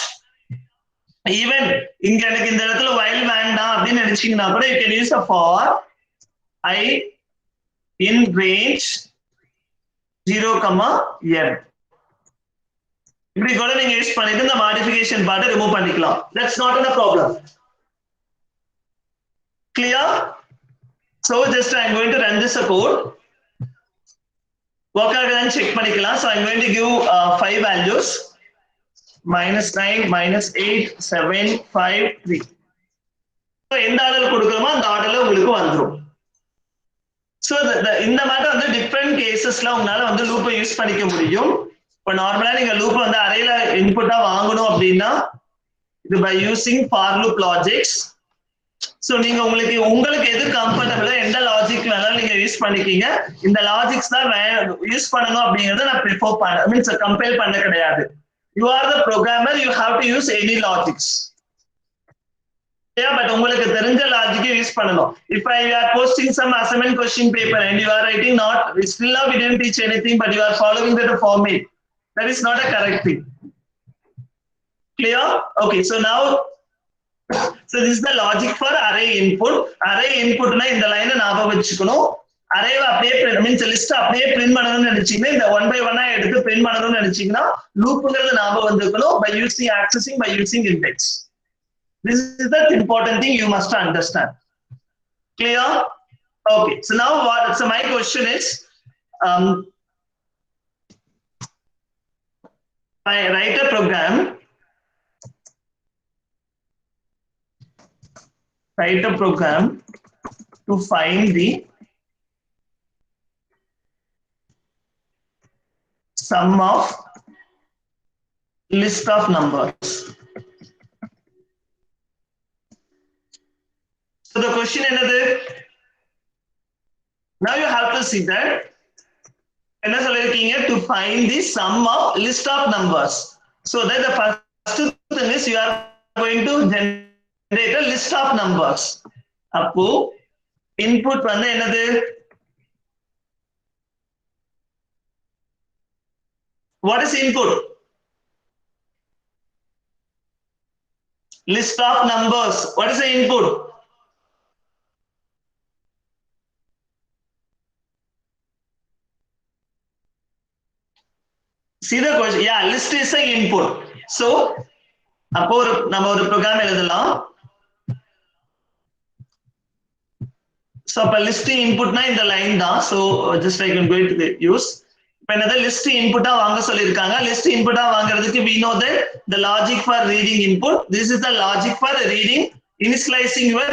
Even இங்க எனக்கு இந்த இடத்துல while வேண்டாம் அப்படின்னு நினைச்சீங்கன்னா கூட you can use a for I in range 0, n. இப்படி கூட நீங்க யூஸ் பண்ணிட்டு இந்த மாடிஃபிகேஷன் பார்ட் ரிமூவ் பண்ணிக்கலாம். That's not a problem. Clear? So just I'm going to run this code. Work ஆகுதான்னு செக் பண்ணிக்கலாம். So I'm going to give 5 values. -9, -8, 7, 5, 3. So எந்த ஆர்டர்ல கொடுக்கறோமோ அந்த ஆர்டர்ல உங்களுக்கு வந்துரும். So இந்த மாதிரி வந்து டிஃபரண்ட் கேசஸ்ல உங்களால வந்து லூப்பை யூஸ் பண்ணிக்க முடியும். இப்போ நார்மலா நீங்க லூப் வந்து அரேல இன்புட்டா வாங்கணும் அப்படின்னா இது by using for loop logics. So நீங்க உங்களுக்கு எது கம்ஃபர்ட்டபிளா எந்த லாஜிக் வேணாலும் நீங்க யூஸ் பண்ணிக்கீங்க. இந்த லாஜிக்ஸ் தான் யூஸ் பண்ணணும் அப்படிங்கறத நான் ப்ரிஃபர் பண்ண மீன்ஸ் கம்பைல் பண்ண கிடையாது. You are the programmer, you have to use any logics. Yeah, but உங்களுக்கு தெரிஞ்ச லாஜிக்கை யூஸ் பண்ணணும். If I are posting some assignment question paper and you are writing not still now we didn't teach anything but you are following the format. That is not a correct thing. Clear? Okay, so now, so this is the logic for array input. Array input na இந்த லைனை ஞாபகம் வச்சுக்கணும். Array அப்படியே means list அப்படியே print பண்ணணும்னு நினைச்சீங்கன்னா இந்த 1 by 1 எடுத்து பிரிண்ட் பண்ணணும்னு நினைச்சீங்கன்னா லூப்ங்கிறது ஞாபகம் வந்துக்கணும் by using accessing by using index. This is the important thing you must understand. Clear? Okay, so now what? So my question is, I write a program. Write a program to find the sum of list of numbers. So the question another. Now you have to see that to find the sum of list of numbers. So that the first thing is you are going to generate a list of numbers. Appo input வந்து என்னது? What is input? List of numbers. What is the input? See the question? Yeah, list is the input. So, அப்போ நம்ம ஒரு program எழுதலாம். So, அப்ப list inputனா இந்த line தான். So, just I can go to the use. இப்ப என்னது list input-ஆ வாங்க சொல்லிருக்காங்க. List input-ஆ வாங்குறதுக்கு we know that the logic for reading input. This is the logic for reading, initializing your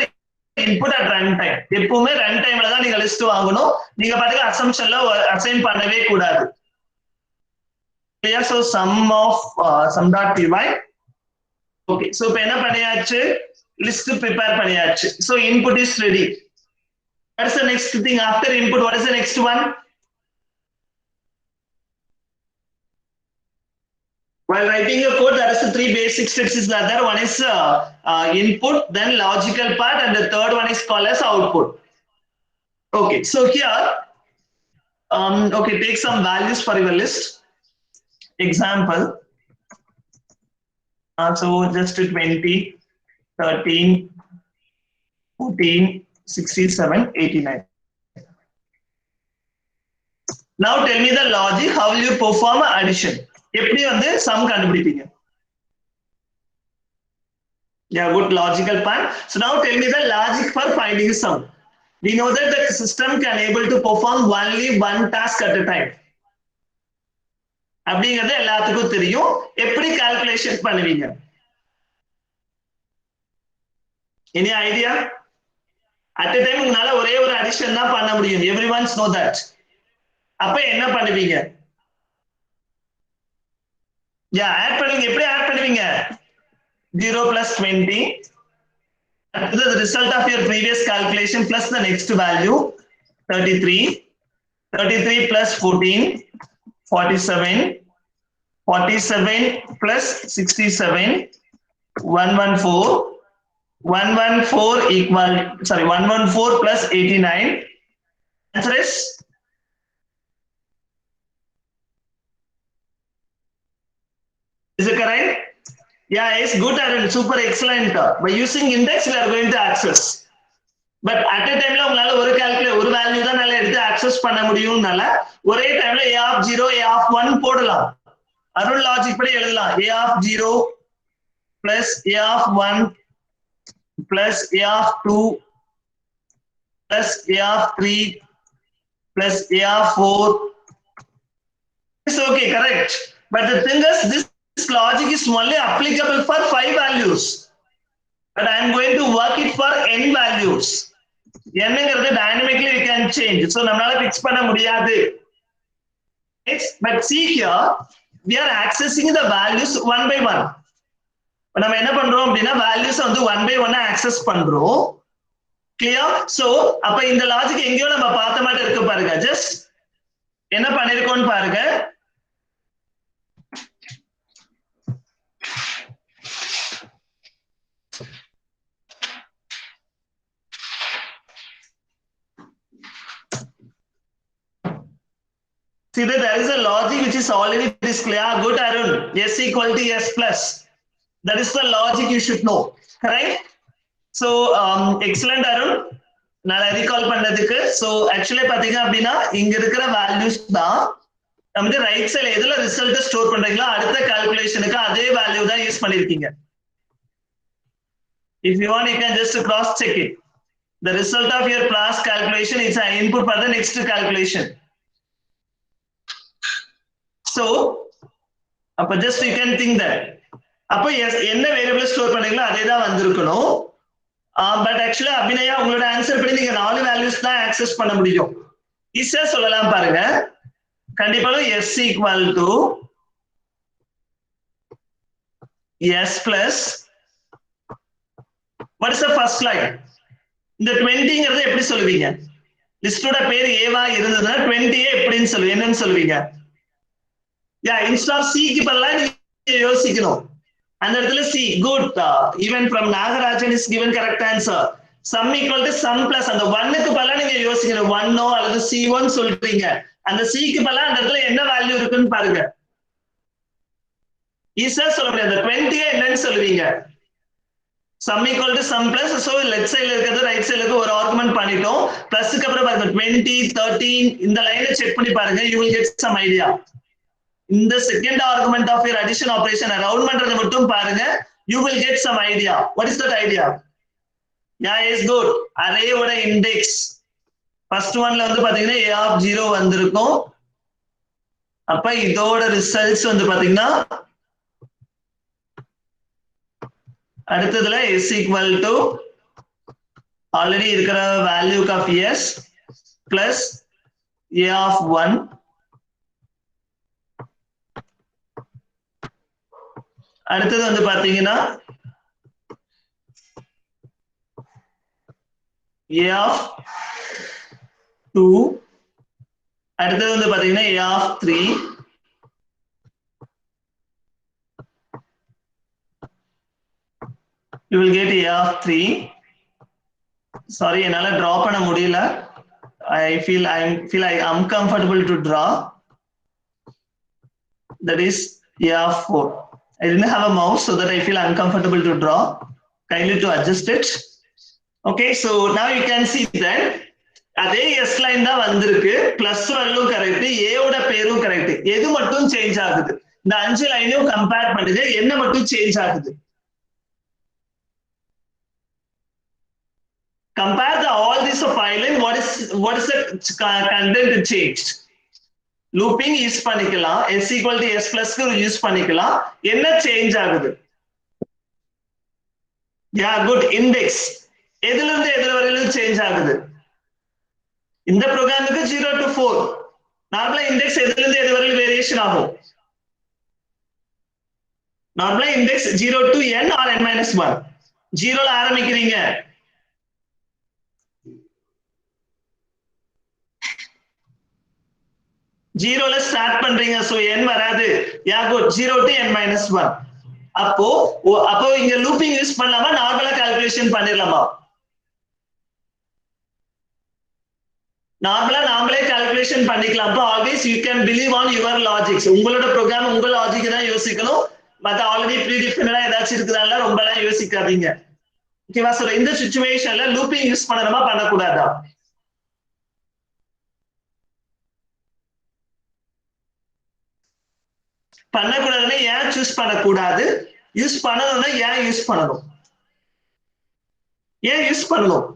input at runtime. எப்பவுமே runtimeல தான் நீங்க list வாங்கணும். நீங்க பாட்டுக்கு assumptionல assign பண்ணவே கூடாது. Clear? So sum of sum dot py. Okay, so இப்ப என்ன பண்ணியாச்சு? List prepare பண்ணியாச்சு. So input is ready. What is the next thing after input? What is the next one? While writing your code, there is the three basic steps is there. One is input, then logical part, and the third one is called as output. Okay, so here, okay, take some values for your list. Example. So just 20, 13, 14, 67, 89. Now tell me the logic. How will you perform addition? எப்படி வந்து sum கண்டுபிடிப்பீங்க? Yeah, good logical part. So now tell me the logic for finding sum. We know that the system can able to perform only one task at a time. அப்படிங்கிறது எல்லாத்துக்கும் தெரியும். எப்படி calculation பண்ணுவீங்க? Any idea? At a time உங்களால ஒரே ஒரு addition தான் பண்ண முடியும். Everyone know that. அப்ப என்ன பண்ணுவீங்க? Yeah, add பண்ணுவீங்க. எப்படி add பண்ணுவீங்க? 0 plus 20. This is the result of your previous calculation plus the next value, 33. 33 plus 14, 47. 47 plus 67, 114. 114 equal, sorry, 114 plus 89. Answer is? Is it correct? Yeah, it's good, Aaron. Super excellent. By using index, we are going to access. But at a time, உங்களால ஒரு calculate ஒரு value தான் நல்லா எடுத்து access பண்ண முடியும்னால ஒரே டைம்ல a of 0, a of 1 போடலாம். அருண் லாஜிக் படி எழுதலாம். a of 0 plus a of 1 plus a of 2 plus a of 3 plus a of 4. It's okay, correct. But the thing is, this logic is only applicable for 5 values. But I am going to work it for n values. N-ங்கிறது dynamically we can change. So நம்மளால fix பண்ண முடியாது. But see here, we are accessing the values one by one. நம்ம என்ன பண்றோம் அப்படின்னா values வந்து one by one access பண்றோம். Clear? So அப்ப இந்த லாஜிக் எங்கேயோ நம்ம பார்த்த மாதிரி இருக்கு பாருங்க. Just என்ன பண்ணிருக்கோம்னு பாருங்க. See that there is a logic which is already clear. Good, Arun. S equal to S plus. That is the logic you should know. Correct? So, excellent, Arun. நான் ரீகால் பண்ணதுக்கு. So, actually பாத்தீங்க அப்படின்னா இங்க இருக்கிற values தான் நமக்கு right சைடுல எதுல ரிசல்ட் ஸ்டோர் பண்றீங்களோ அடுத்த கால்குலேஷனுக்கு அதே வேல்யூ தான் யூஸ் பண்ணிருக்கீங்க. If you want, you can just cross check it. The result of your past calculation is an input for the next calculation. So, அப்ப just you can think that. அப்ப என்ன variable store பண்ணீங்களோ அதே தான் வந்திருக்கணும். But ஆக்சுவலா அபிநயா உங்களோட answer படி நீங்க 4 வேல்யூஸ் தான் ஆக்சஸ் பண்ண முடியும். ஈஸியா சொல்லலாம் பாருங்க. கண்டிப்பா S equal to S plus. What is the first line? இந்த 20ங்கிறது எப்படி சொல்லுவீங்க? லிஸ்டோட பேர் ஏவா இருந்ததுன்னா 20 எப்படின்னு சொல்லுவீங்க? என்னன்னு சொல்லுவீங்க? instead of C க்கு பதிலா நீங்க யோசிக்கணும். அந்த இடத்துல C. Good. Even from Nagarajan is given correct answer. Sum equal to sum plus. அந்த 1க்கு பதிலா நீங்க யோசிக்கணும். 1 அல்லது C1 சொல்றீங்க. அந்த C க்கு பதிலா அந்த இடத்துல என்ன வேல்யூ இருக்குன்னு பாருங்க. ஈஸியா சொல்ல முடியாது. அந்த 20 என்னன்னு சொல்லுவீங்க? sum equal to sum plus. So left side இருக்கிறது ரைட் சைடுக்கு ஒரு ஆர்குமென்ட் பண்ணிட்டோம். பிளஸ்க்கு அப்புறம் பாருங்க 20 13 இந்த லைனை செக் பண்ணி பாருங்க. You will get some idea. இந்த second argument of your addition operation round பண்றத மட்டும் பாருங்க. You will get some idea. What is that idea? Is good. array ஓட இண்டெக்ஸ் ஃபர்ஸ்ட் ஒன்ல வந்து பாத்தீங்கன்னா a of 0 வந்திருக்கும். அப்ப இதோட ரிசல்ட்ஸ் வந்து பாத்தீங்கன்னா அடுத்ததுல S equal to ஆல்ரெடி இருக்கிற value of S plus a of 1 அடுத்தது வந்து பாத்தீங்கன்னா a of 2 அடுத்தது வந்து பாத்தீங்கன்னா a of 3 you will get a of 3. Sorry, என்னால draw பண்ண முடியல. I feel I am comfortable to draw. That is a of 4. I didn't have a mouse, so that I feel uncomfortable to draw. Kindly to adjust it. Okay, so now you can see that அதே S line தான் வந்திருக்கு. Plus value correct, A ஓட பேரும் correct. எது மட்டும் change ஆகுது? இந்த 5 லைனையும் compare பண்ணுங்க. என்ன மட்டும் சேஞ்ச் ஆகுது? Compare all this file and what is the content changed? Looping use பண்ணிக்கலாம். S equal to S plus க்கு யூஸ் பண்ணிக்கலாம். என்ன சேஞ்ச் ஆகுது? good. Index எதுல இருந்து எதுல வரையிலும் சேஞ்ச் ஆகுது? இந்த ப்ரோக்ராமுக்கு 0 to 4. நார்மலா இண்டெக்ஸ் எதுல இருந்து எது வரையிலும் வேரியேஷன் ஆகும்? Normally index 0 to n or n minus 1. 0ல ஆரம்பிக்கிறீங்க. 0ல ஸ்டார்ட் பண்றீங்க. சோ n வராது. good. 0 to n minus 1. அப்போ இங்க லூப்பிங் யூஸ் பண்ணலாமா? நார்மலா கால்குலேஷன் பண்ணிரலாமா? நார்மலா நாமளே கால்குலேஷன் பண்ணிக்கலாம். அப்போ always you can believe on your logics. உங்களோட ப்ரோக்ராம் உங்க லாஜிக் தான் யோசிக்கணும். மத்த ஆல்ரெடி ப்ரீ டிஃபைன்டா ஏதாச்சும் இருக்குதால ரொம்பலாம் யோசிக்காதீங்க. ஓகேவா? சோ இந்த சிச்சுவேஷன்ல லூப்பிங் யூஸ் பண்ணணுமா பண்ணக்கூடாதா? பண்ணக்கூடாதுன்னா ஏன் சூஸ் பண்ணக்கூடாது? யூஸ் பண்ணணும்னா ஏன் யூஸ் பண்ணணும்? ஏன் யூஸ் பண்ணணும்?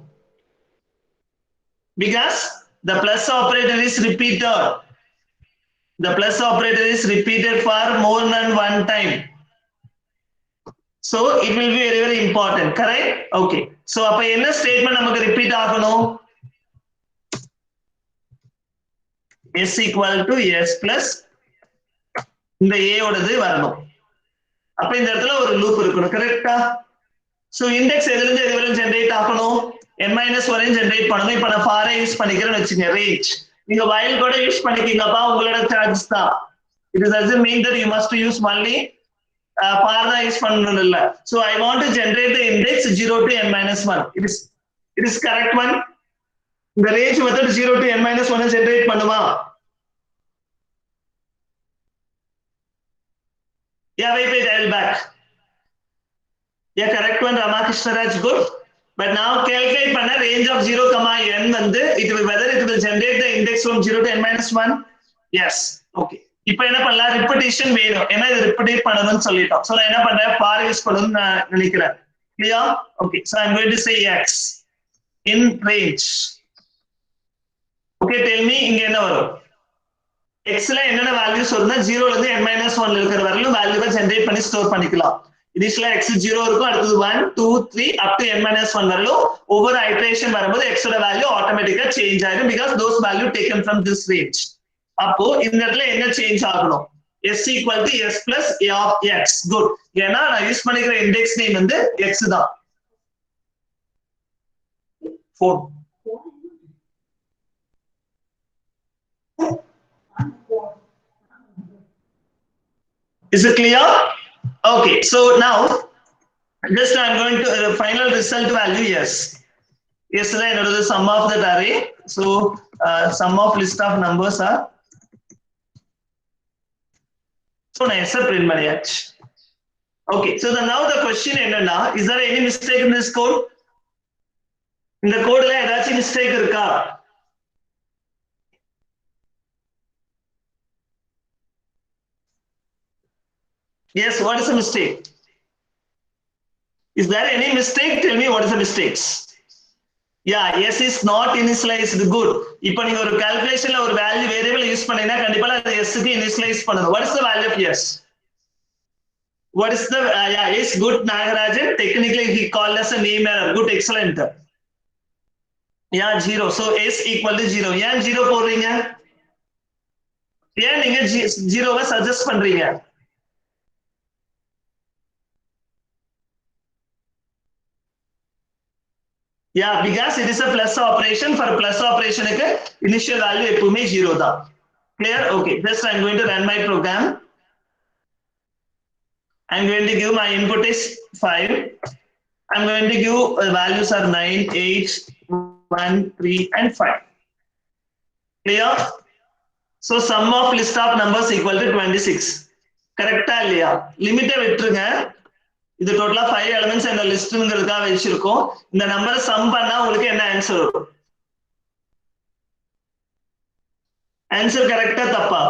Because the plus operator is repeated. The plus operator is repeated for more than one time. So it will be very, very important. Correct? Okay. So அப்ப என்ன ஸ்டேட்மெண்ட் நமக்கு repeat ஆகணும்? S equal to S plus இந்த A ஓடது வரணும். அப்ப இந்த இடத்துல ஒரு லூப் இருக்கணும். கரெக்ட்டா? சோ இண்டெக்ஸ் எதுல இருந்து எது வரைக்கும் ஜெனரேட் ஆகணும்? n minus 1 ஜெனரேட் பண்ணணும். இப்ப நான் ஃபார் யூஸ் பண்ணிக்கிறேன்னு வெச்சுங்க. ரேஞ்ச் நீங்க while கூட யூஸ் பண்ணிக்கீங்கப்பா, உங்களோட சார்ஜஸ் தான். It doesn't mean that you must use only for தான் யூஸ் பண்ணணும் இல்ல. So I want to generate the index 0 to n minus 1. It is correct one. இந்த range method 0 to n minus 1 generate பண்ணுமா? Yeah, wait, I'll back. Yeah, correct one, Ramakrishna Raj, good. But now calculate panna range of 0, n வந்து it will whether it will generate the index from 0 to n minus 1. Yes. Okay. இப்போ என்ன பண்ணலாம், repetition வேணும், ஏன்னா இது repeat பண்ணணும்னு சொல்லிட்டோம். So நான் என்ன பண்றேன், for யூஸ் பண்ணணும்னு நான் நினைக்கிறேன். Clear? Okay. So I'm going to say x in range. Okay, tell me இங்க என்ன வரும்? x ல என்னென்ன வேல்யூஸ் வரும்னா 0 ல இருந்து n minus 1 ல இருக்கிற வரையிலும் வேல்யூவை ஜெனரேட் பண்ணி ஸ்டோர் பண்ணிக்கலாம். Initially x 0 இருக்கும், அடுத்தது 1 2 3 up to n minus 1 வரலும் ஒவ்வொரு ஐட்ரேஷன் வரும்போது x ஓட வேல்யூ ஆட்டோமேட்டிக்கா சேஞ்ச் ஆயிடும், because those value taken from this range. அப்போ இந்த இடத்துல என்ன சேஞ்ச் ஆகணும், s equal to s plus a of x. good. ஏன்னா நான் யூஸ் பண்ணிக்கிற இண்டெக்ஸ் நேம் வந்து x தான். 4. Is it clear? Okay, so now just I'm going to final result value, yes. Yes, right, another the sum of that array. So sum of list of numbers are. So nice, print maniach. Okay, so now the question is there any mistake in this code? In the code la edachi mistake irukka? Yes, what is the mistake? Is there any mistake? Tell me what is the mistakes. Yeah, s is not initialized. good. இப்போ நீங்க ஒரு calculationல ஒரு value variable use பண்ணீங்கன்னா கண்டிப்பா அது s க்கு initialize பண்ணணும். What is the value of s? What is the yeah, is good Nagarajan. Technically he called us a name error. Good, excellent. Yeah, 0. So s equal to 0. ஏன் 0 போடுறீங்க? ஏன் நீங்க 0வை suggest பண்றீங்க? Yeah, because it is a plus operation. For plus operation, initial value எப்பவுமே 0 தான். Clear? Okay, just I'm going to run my program. I'm going to give my input is 5. I'm going to give values are 9, 8, 1, 3, and 5. Clear? So sum of list of numbers equal to 26. Correct? Limit விட்டுருங்க. இது டோட்டலா 5 elements இந்த லிஸ்ட்ங்கிறதுக்காக வச்சிருக்கோம். இந்த நம்பரை some பண்ணா உங்களுக்கு என்ன ஆன்சர் வரும்? ஆன்சர் கரெக்டா தப்பா?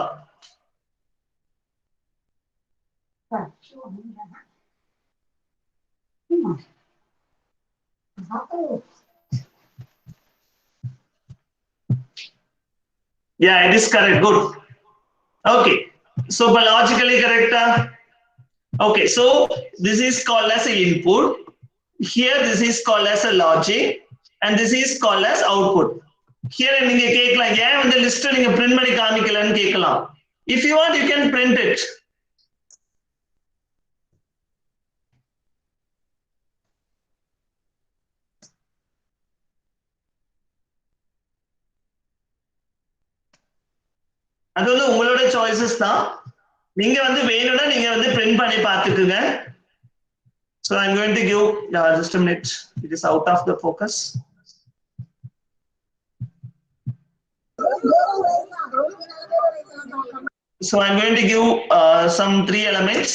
Yeah, it is correct. good. Okay, so logically correct. Okay, so this is called as an input. Here this is called as a logic, and this is called as output. Here நீங்க கேட்கலாம், ஏன் இந்த list நீங்க print பண்ணி காமிக்கலன்னு கேட்கலாம். If you want, you can print it. அது வந்து உங்களோட சாய்ஸஸ் தான். நீங்க வந்து வேணும்னா நீங்க வந்து பிரிண்ட் பண்ணி பார்த்துக்குங்க. So I'm going to give just a minute. It is out of the focus. So I'm going to give some 3 elements.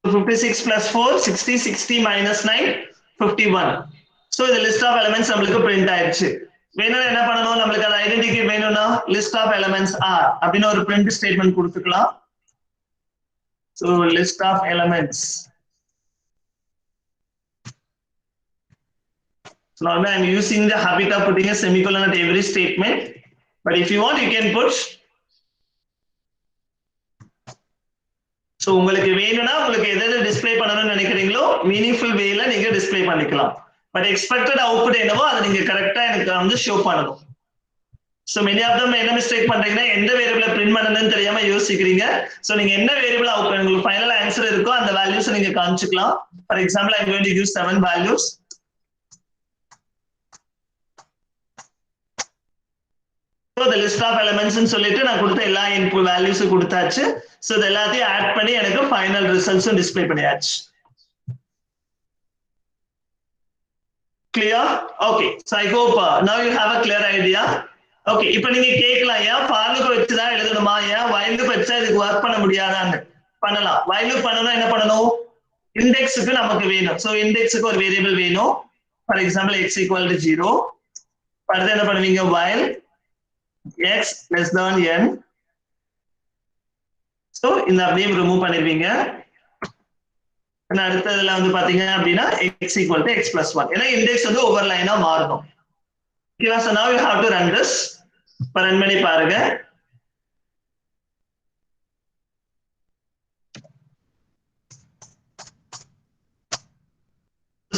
56 plus 4, 60, 60 minus 9, 51. So the list of elements நம்மளுக்கு print ஆயிடுச்சு. வேணும்னா என்ன பண்ணணும், நம்மளுக்கு அந்த ஐடென்டிட்டி வேணும்னா list of elements are அப்படின்னு ஒரு print statement கொடுத்துக்கலாம். So list of elements. So normally I'm using the habit of putting a semicolon at every statement, but if you want, you can put. So உங்களுக்கு வேணும்னா உங்களுக்கு எதை display பண்ணணும்னு நினைக்கிறீங்களோ meaningful வேல நீங்க டிஸ்ப்ளே பண்ணிக்கலாம். பட் எக்ஸ்பெக்டட் அவுட்புட் என்னவோ அதை நீங்க கரெக்டா எனக்கு வந்து ஷோ பண்ணணும். So many of them என்ன மிஸ்டேக் பண்றீங்கன்னா எந்த வேரியபிளை பிரிண்ட் பண்ணணும்னு தெரியாம யோசிக்கிறீங்க. So நீங்க என்ன வேரியபிள் அவுட்புட் உங்களுக்கு ஃபைனல் ஆன்சர் இருக்கோ அந்த வேல்யூஸ் நீங்க காமிச்சுக்கலாம். For example I'm going to use 7 values. So the list of elements ன்னு சொல்லிட்டு நான் கொடுத்த எல்லா இன்புட் வேல்யூஸ் கொடுத்தாச்சு. So இது எல்லாத்தையும் ஆட் பண்ணி எனக்கு ஃபைனல் ரிசல்ட்ஸ் டிஸ்ப்ளே பண்ணியாச்சு. Clear? Okay, so I hope now you have a clear idea. Okay, இப்போ நீங்க கேட்கலாம், ஏன் ஃபார் லூப் வச்சுதான் எழுதணுமா, ஏன் while loop வச்சா இதுக்கு ஒர்க் பண்ண முடியாதான்னு. பண்ணலாம். while loop பண்ணனும் என்ன பண்ணணும், இண்டெக்ஸுக்கு நமக்கு வேணும். சோ இண்டெக்ஸுக்கு ஒரு வேரியபிள் வேணும். For example x equal to 0. அடுத்து என்ன பண்ணுவீங்க, while x less than n. So இந்த அப்படியே ரிமூவ் பண்ணிடுவீங்க. அடுத்ததுல வந்து பாத்தீங்க அப்படின்னா x equal to x plus 1. ஏன்னா இண்டெக்ஸ் வந்து ஒவ்வொரு லைனா மாறணும். Okay, so now you have to run this. Run பண்ணி பாருங்க.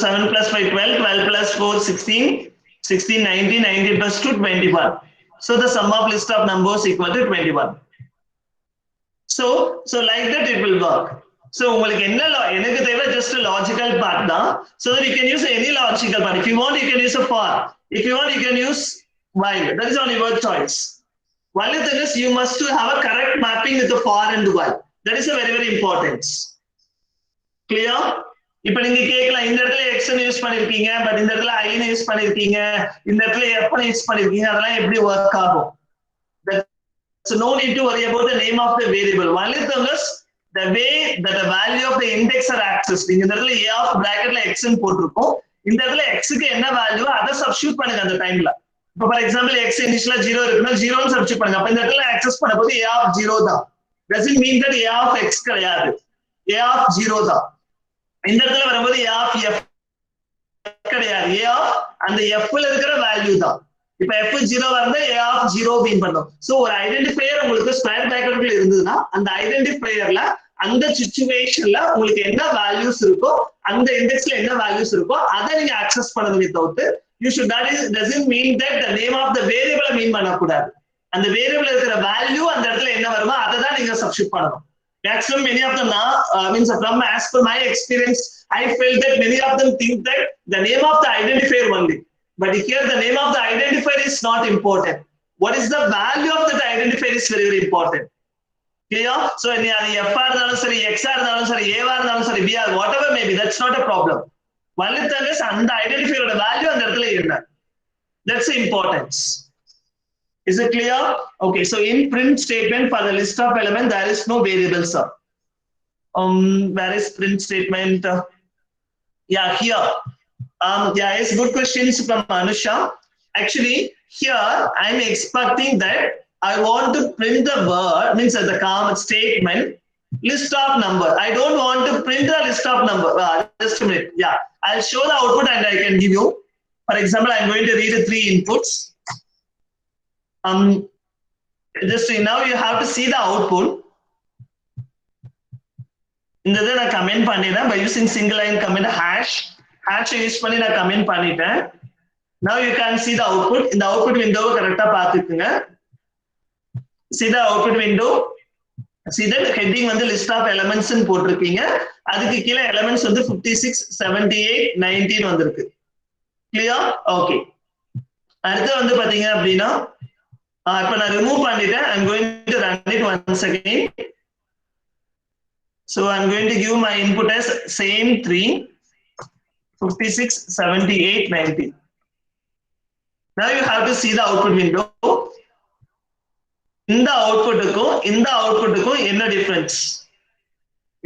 Seven plus 5 12, 12 plus 4 16, 16 19, 19 plus 2 21. So the sum of list of numbers equal to 21. So like that it will work. So உங்களுக்கு என்ன எனக்கு தேவை just a logical part தான். So that you can use any logical part. If you want you can use a for. If you want you can use while. That is only your choice. While it is you must to have a correct mapping with the for and the while. That is a very very important. Clear? இப்போ நீங்க கேட்கலாம், இந்த இடத்துல x ன்னு use பண்ணிருக்கீங்க, but இந்த இடத்துல i ன்னு யூஸ் பண்ணிருக்கீங்க, இந்த இடத்துல f ன்னு யூஸ் பண்ணிருக்கீங்க, அதெல்லாம் எப்படி வர்க் ஆகும்? So no need to worry about the name of the variable. Only thing is the way that the value of the index are accessed. இந்த இடத்துல a of bracketல x ன்னு போட்டுருக்கோம். இந்த இடத்துல x க்கு என்ன வேல்யூ அதை சப்ஸ்டிட்யூட் பண்ணுங்க அந்த டைம்ல. இப்போ ஃபார் எக்ஸாம்பிள் x இனிஷியலா 0 இருக்குன்னா 0 ன்னு சப்ஸ்டிட்யூட் பண்ணுங்க. அப்ப இந்த இடத்துல ஆக்சஸ் பண்ணும்போது a of 0 தான். Doesn't mean that a of x கிடையாது. a of 0 தான். இந்த இடத்துல வரும்போது a of f கிடையாது. a of அந்த f ல இருக்கிற வேல்யூ தான். இப்ப f 0 வந்தா a of 0 மீன் பண்ணும். சோ ஒரு ஐடென்டிஃபையர் உங்களுக்கு ஸ்கொயர் பிராக்கெட்ல இருந்ததுன்னா அந்த ஐடென்டிஃபையர்ல அந்த சிச்சுவேஷன்ல உங்களுக்கு என்ன வேல்யூஸ் இருக்கோ, அந்த இண்டெக்ஸ்ல என்ன வேல்யூஸ் இருக்கோ அதை நீங்க அக்சஸ் பண்ணணும். Without you should, that is doesn't mean that the name of the variable மீன் பண்ண கூடாது. அந்த வேரியபிள் இருக்கிற வேல்யூ அந்த இடத்துல என்ன வருமோ அதை தான் நீங்க சப்ஸ்டிட்யூட் பண்ணணும். Maximum many of them now means from as per my experience I felt that many of them think that the name of the identifier only, but here the name of the identifier is not important. What is the value of that identifier is very very important. Clear? So any f r இருந்தாலும் சரி, x r இருந்தாலும் சரி, a r இருந்தாலும் சரி, b r whatever may be, that's not a problem. only thing is அந்த identifier ஓட value அந்த இடத்துல என்ன, that's the importance. Is it clear? Okay, so in print statement for the list of element there is no variable, sir. Where is print statement? Yeah, here. Yeah, it's good questions from Anusha. Actually, here I'm expecting that I want to print the word, means the comment statement, list of number. I don't want to print the list of number. Just a minute. Yeah, I'll show the output and I can give you. For example, I'm going to read the 3 inputs. Just now you have to see the output. இந்த இதை நான் comment பண்ணிட்டேன் by using single line comment hash use பண்ணி நான் comment பண்ணிட்டேன். now you can see the output. இந்த output window கரெக்ட்டா பாத்துக்குங்க. see the output window. see that heading வந்து list of elements ன்னு போட்டுருக்கீங்க. அதுக்கு கீழ elements வந்து 56 78 19 வந்திருக்கு. clear? okay. அடுத்து வந்து பாத்தீங்க அப்படின்னா இப்ப நான் ரிமூவ் பண்ணிட்டேன். I'm going to run it once again. So I'm going to give my input as same 3 56 78 90. Now you have to see the output window. இந்த அவுட்புட்டுக்கும் என்ன difference?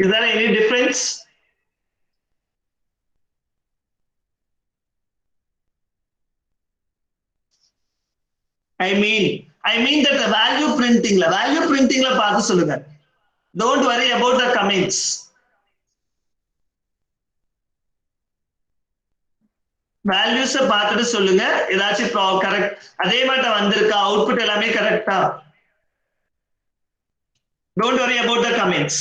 Is there any difference? I mean that the value printing la paathu solunga. Don't worry about the comments. values paathu solunga, edachi correct adhe maata vandirukka, output ellame correcta. Don't worry about the comments.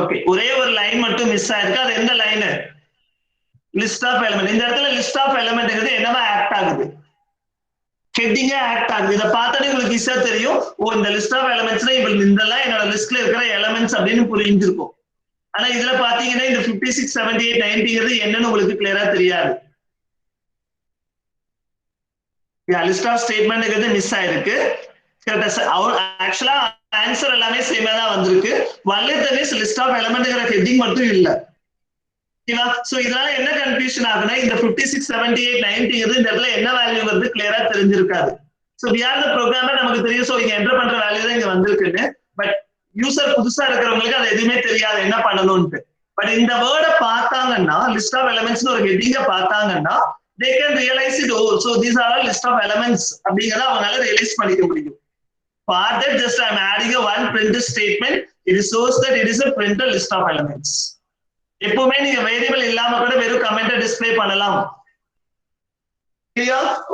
okay, ஒரே ஒரு line மட்டும் miss ஆயிருக்கு. அது எந்த line? list of element. இந்த இடத்துல list of element ங்கிறது என்னவா ஆக்ட் ஆகுது? ஹெட்டிங்க ஆக்ட் ஆகுது. இத பார்த்தாலே உங்களுக்கு ஈஸியா தெரியும், ஓ இந்த லிஸ்ட் ஆஃப் எலிமெண்ட்ஸ்ல இதெல்லாம் என்னோட லிஸ்ட்ல இருக்கிற எலிமெண்ட்ஸ் அப்படின்னு புரிஞ்சிருக்கும். ஆனா இதுல பாத்தீங்கன்னா இந்த 56 78 90ங்கிறது என்னன்னு உங்களுக்கு கிளியரா தெரியாது. லிஸ்ட் ஆஃப் ஸ்டேட்மெண்ட்ங்கிறது மிஸ் ஆயிருக்கு. ஆக்சுவலா ஆன்சர் எல்லாமே சேமா தான் வந்திருக்கு. Only thing is list of எலிமெண்ட்ங்கிற ஹெட்டிங் மட்டும் இல்ல. சோ இதனால என்ன கன்ஃபியூஷன் ஆகுனா, இந்த 56 78 90ங்கிறது இந்த இடத்துல என்ன வேல்யூ வருது கிளியரா தெரிஞ்சிருக்காது. So we are the programmer, நமக்கு தெரியும். So இங்க enter பண்ற வேல்யூ தான் இங்க வந்திருக்குன்னு. பட் யூசர் புதுசா இருக்கிறவங்களுக்கு அது எதுவுமே தெரியாது என்ன பண்ணணும்னு. பட் இந்த வேர்டை பார்த்தாங்கன்னா லிஸ்ட் ஆஃப் எலிமெண்ட்ஸ்னு ஒரு ஹெட்டிங்க பார்த்தாங்கன்னா they can realize it. Oh, so these are all list of elements அப்படிங்கறத அவங்களால ரியலைஸ் பண்ணிக்க முடியும். For that, just I'm adding a one print statement. It shows that it is a print list of elements. எப்பவுமே நீங்க variable இல்லாம கூட வெறும் comment display பண்ணலாம்.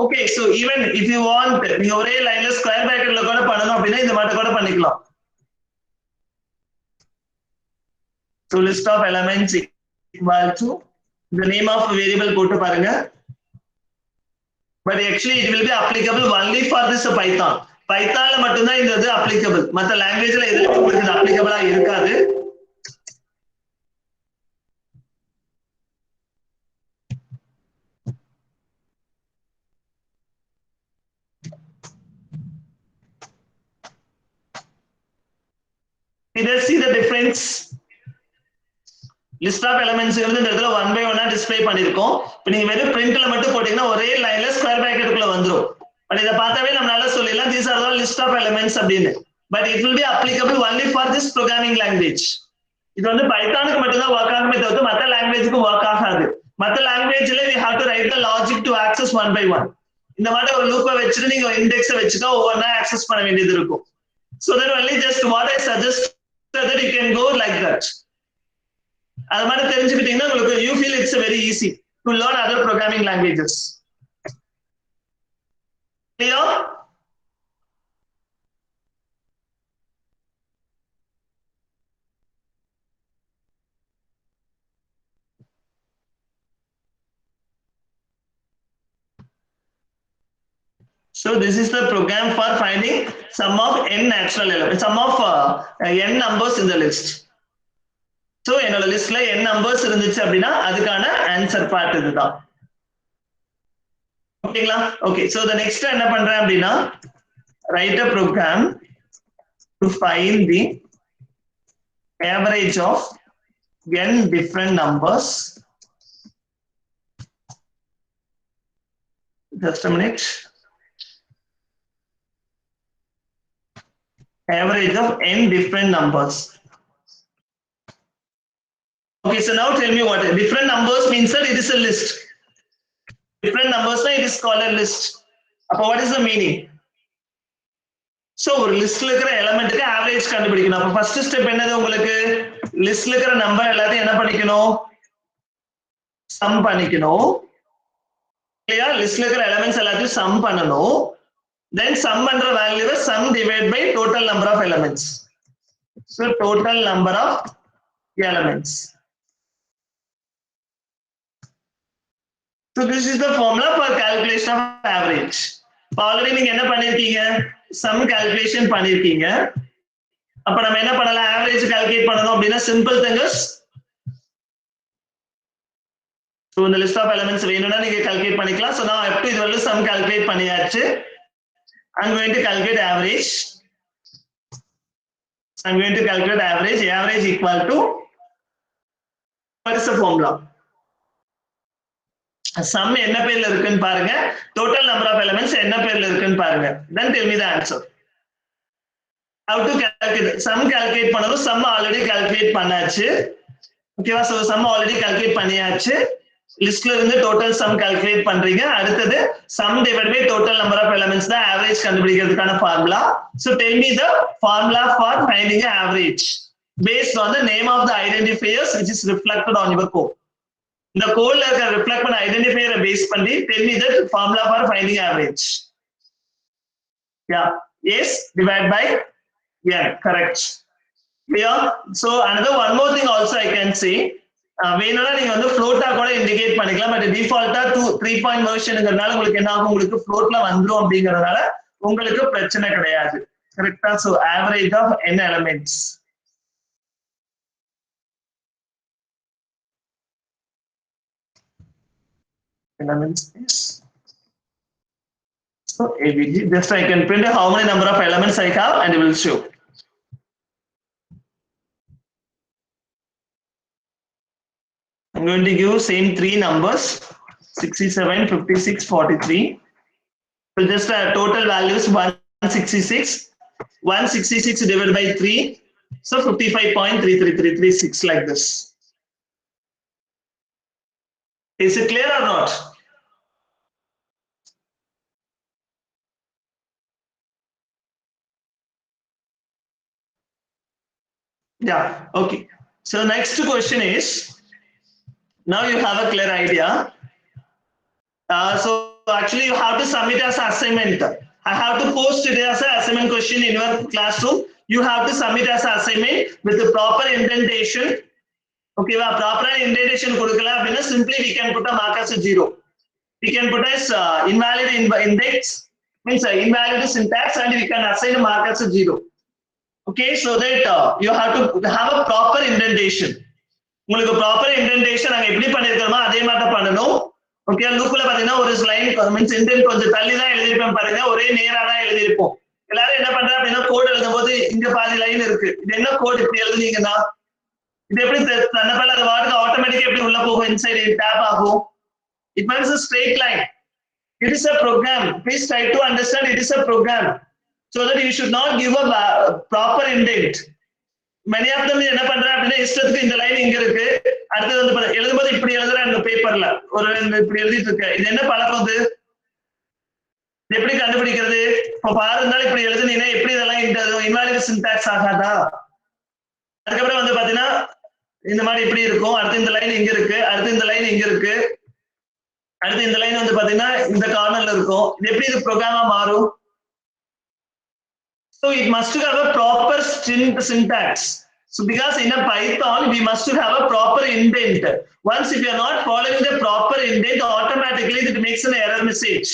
Okay, so even if you want நீங்க ஒரே லைன்ல ஸ்கொயர் பிராக்கெட்ல கூட பண்ணனும் அப்படினா இந்த மாதிரி கூட பண்ணிக்கலாம். So list of elements equal to the name of variable போட்டு பாருங்க. But actually it will be applicable only for this Python. Pythonல மட்டும் தான் இது applicable. மத்த லாங்குவேஜ்ல எதுலயும் உங்களுக்கு இது applicable-ஆ இருக்காது. Did you see the difference? List of elements வந்து இந்த இடத்துல 1 by 1 டிஸ்ப்ளே பண்ணிருக்கோம். இப்போ நீங்க வெறும் பிரிண்ட்ல மட்டும் போட்டீங்கன்னா ஒரே லைன்ல ஸ்கொயர் பிராக்கெட்டுக்குள்ள வந்துரும். பட் இத பார்த்தாவே நம்மளால சொல்லலாம் these are all list of elements அப்படினு. But it will be applicable only for this programming language. இது வந்து பைத்தானுக்கு மட்டும் தான் வர்க் ஆகுமே தவிர மத்த லாங்குவேஜ்க்கு வர்க் ஆகாது. மத்த லாங்குவேஜ்ல we have to write the logic to access one by one. இந்த மாதிரி ஒரு லூப்பை வச்சிட்டு நீங்க இண்டெக்ஸை வச்சுட்டா ஒவ்வொன்றா ஆக்சஸ் பண்ண வேண்டியது இருக்கும். So that only just what I suggest that you can go like that. அது மாதிரி தெரிஞ்சுக்கிட்டீங்கன்னா உங்களுக்கு you feel it's very easy to learn other programming languages. Clear? So this is the program for finding sum of n natural elements, sum of n numbers in the list. So என்னோட லிஸ்ட்ல n numbers இருந்துச்சு அப்படின்னா அதுக்கான answer part இதுதான். ஓகேங்களா? Okay, so the next என்ன பண்றேன் அப்படின்னா write a program to find the average of n different numbers. Just a minute. Average of n different numbers. Okay, so now tell me what different numbers means that it is a list. Different numbers, it is called a list. Appo what is the meaning? So ஒரு லிஸ்ட்ல இருக்கிற எலிமெண்ட்க்கு average கண்டுபிடிக்கணும். அப்ப first step என்னது உங்களுக்கு? லிஸ்ட்ல இருக்கிற number எல்லாத்தையும் என்ன பண்ணிக்கணும்? சம் பண்ணிக்கணும். இல்லையா? லிஸ்ட்ல இருக்கிற எலிமெண்ட்ஸ் எல்லாத்தையும் சம் பண்ணணும். Then sum பண்ற வேல்யூவை sum divide by total number of elements. So total number of elements. So this is the formula for calculation of average. Already நீங்க என்ன பண்ணிருக்கீங்க? Sum calculation பண்ணிருக்கீங்க. அப்ப நம்ம என்ன பண்ணலாம்? Average calculate பண்ணனும் அப்படினா simple thing is so இந்த list of elements வேணும்னா நீங்க calculate பண்ணிக்கலாம். So now up to இதுவரை sum calculate பண்ணியாச்சு. I'm going to calculate average. I'm going to calculate average. Average equal to what is the formula? Sum என்ன பேர்ல இருக்குன்னு பாருங்க. Total number of elements என்ன பேர்ல இருக்குன்னு பாருங்க. Then tell me the answer. How to calculate? Sum calculate பண்ணனும். Sum already calculate பண்ணாச்சு. ஓகேவா? So sum already calculate பண்ணியாச்சு. லிஸ்ட்ல இருந்து டோட்டல் சம் கால்குலேட் பண்றீங்க. அடுத்தது sum divide by total number of elements தான் ஆவரேஜ் கண்டுபிடிக்கிறதுக்கான formula. So tell me the formula for finding average based on the name of the identifiers which is reflected on your code. இந்த கோட்ல இருக்க reflect பண்ண ஐடென்டிஃபையரை base பண்ணி tell me the formula for finding average. Yeah, yes divide by n, correct. Clear? So another one more thing also I can say. வேணும்னா நீங்க வந்து float-ஆ கூட indicate பண்ணிக்கலாம். பட் டிஃபால்ட்டா 3 பாயிண்ட் வெர்ஷன்ங்கறனால உங்களுக்கு என்ன ஆகும்? உங்களுக்கு float-ல வந்துரும் அப்படிங்கறதால உங்களுக்கு பிரச்சனை கிடையாது. கரெக்ட்டா? So average of n elements. Elements is so avg. Just I can print how many number of elements I have and it will show. I'm going to give same three numbers 67, 56, 43. So just total values 166. 166 divided by 3. So 55.33336 like this. Is it clear or not? Yeah, okay. So next question is, now you have a clear idea. So actually you have to submit as an assignment. I have to post it as an assignment question in your classroom. You have to submit as an assignment with the proper indentation. Okay, proper indentation simply we can put a mark as a 0. We can put as invalid index, means invalid syntax, and we can assign a mark as a 0. Okay, so that you have to have a proper indentation. உங்களுக்கு proper indentation நாங்க எப்படி பண்ணிருக்கோமோ அதே மாதிரி தான் பண்ணணும். Okay, லூப்ல பாத்தீங்கன்னா ஒரு line means intend கொஞ்சம் தள்ளி தான் எழுதிருப்பேன் பாருங்க, ஒரே நேரா தான் எழுதிருப்போம். எல்லாரும் என்ன பண்றா அப்படின்னா கோட் எழுதும் போது இங்க பாதி லைன் இருக்கு, இது என்ன கோட் இப்படி எழுதுனீங்கன்னா இது எப்படி தன்னப்பல அது வார்டு ஆட்டோமேட்டிக்கா எப்படி உள்ள போகும், இன்சைட் டேப் ஆகும். It means a straight line. It is a program. Please try to understand it is a program. So that you should not give a proper indent. Many of them என்ன பண்றா அப்படின்னா இஷ்டத்துக்கு இந்த line இங்க இருக்கு, அடுத்து வந்து எழுதும்போது இப்படி எழுதுறேன் அந்த பேப்பர்ல ஒரு இப்படி எழுதிட்டு இருக்க, இது என்ன பழக்கம்? இது எப்படி கண்டுபிடிக்கிறது? இப்ப பாருந்தாலும் இப்படி எழுதுனீங்கன்னா எப்படி இதெல்லாம் இன்வாலிட் சின்டாக்ஸ் ஆகாதா? அதுக்கப்புறம் வந்து பாத்தீங்கன்னா இந்த மாதிரி இப்படி இருக்கும், அடுத்து இந்த லைன் இங்க இருக்கு, அடுத்து இந்த லைன் இங்க இருக்கு, அடுத்து இந்த லைன் வந்து பாத்தீங்கன்னா இந்த கார்னர்ல இருக்கும். இது எப்படி இது ப்ரோக்ராமா மாறும்? So it must have a proper syntax. So because in a Python we must have a proper indent. Once if you are not following the proper indent, automatically it makes an error message.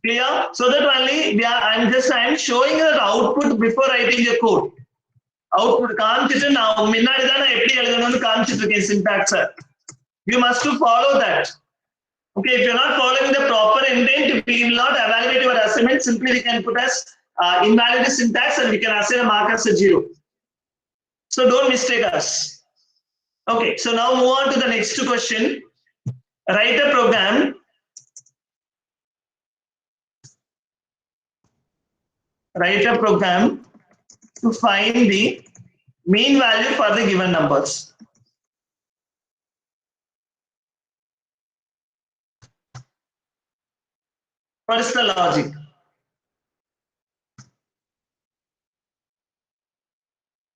Clear? So that only I'm showing the output before writing the code. Output காமிச்சிட்டு நான் முன்னாடி தான் நான் எப்படி எழுதணும்னு காமிச்சிட்டு இருக்கேன் syntax. You must to follow that. Okay, if you're not following the proper indent, we will not evaluate your assignment. Simply we can put as invalid syntax and we can assign a mark as a 0. So don't mistake us. Okay, so now move on to the next question. Write a program to find the mean value for the given numbers. What is the logic?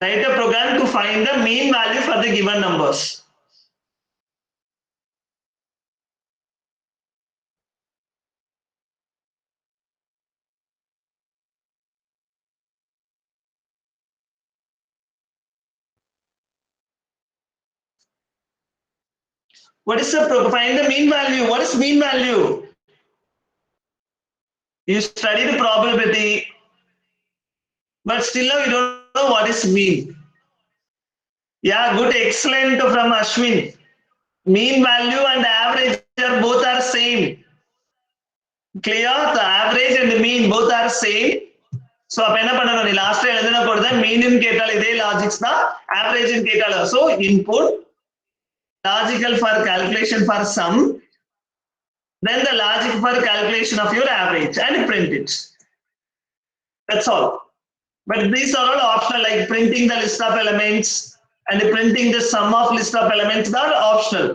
Write a program to find the mean value for the given numbers. What is the find the mean value? What is mean value? You study the probability, but still now you don't know what is mean. Yeah, good, excellent from Ashwin. Mean value and average are both are same. Clear? The average and the mean both are same. So அப்ப என்ன பண்ணணும், நீ last எழுதுன கூட தான் மீனும் கேட்டால் இதே லாஜிக்ஸ் தான், ஆவரேஜ் கேட்டால். So input logical for calculation for sum, then the logic for calculation of your average and print it. That's all. But these are all optional, like printing the list of elements and printing the sum of list of elements are optional.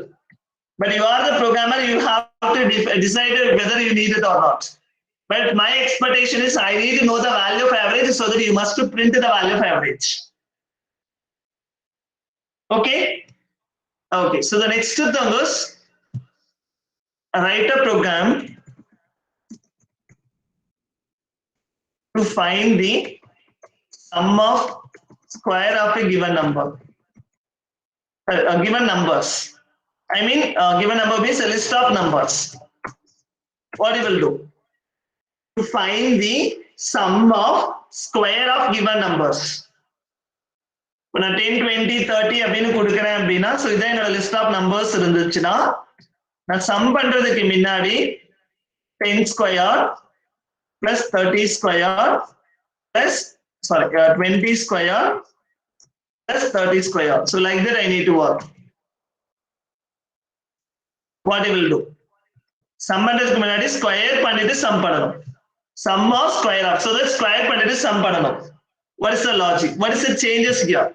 But you are the programmer, you have to decide whether you need it or not. But my expectation is I need to know the value of average, so that you must print the value of average. Okay? Okay, so the next thing is write a program to find the sum of square of a given number. Given numbers. I mean, given number means a list of numbers. What you will do? To find the sum of square of given numbers. When 10, 20, 30 அப்படின்னு கொடுக்கிறேன் அப்படின்னா, so இதான் என்னோட list of numbers இருந்துச்சுன்னா, நான் sum பண்றதுக்கு முன்னாடி 10 square plus 30 square plus 20 square plus 30 square. So like that I need to work. What you will do? sum பண்றதுக்கு முன்னாடி ஸ்கொயர் பண்ணிட்டு sum பண்ணனும். Sum of square of. So that square பண்ணிட்டு sum பண்ணனும். What is the logic? What is the changes here?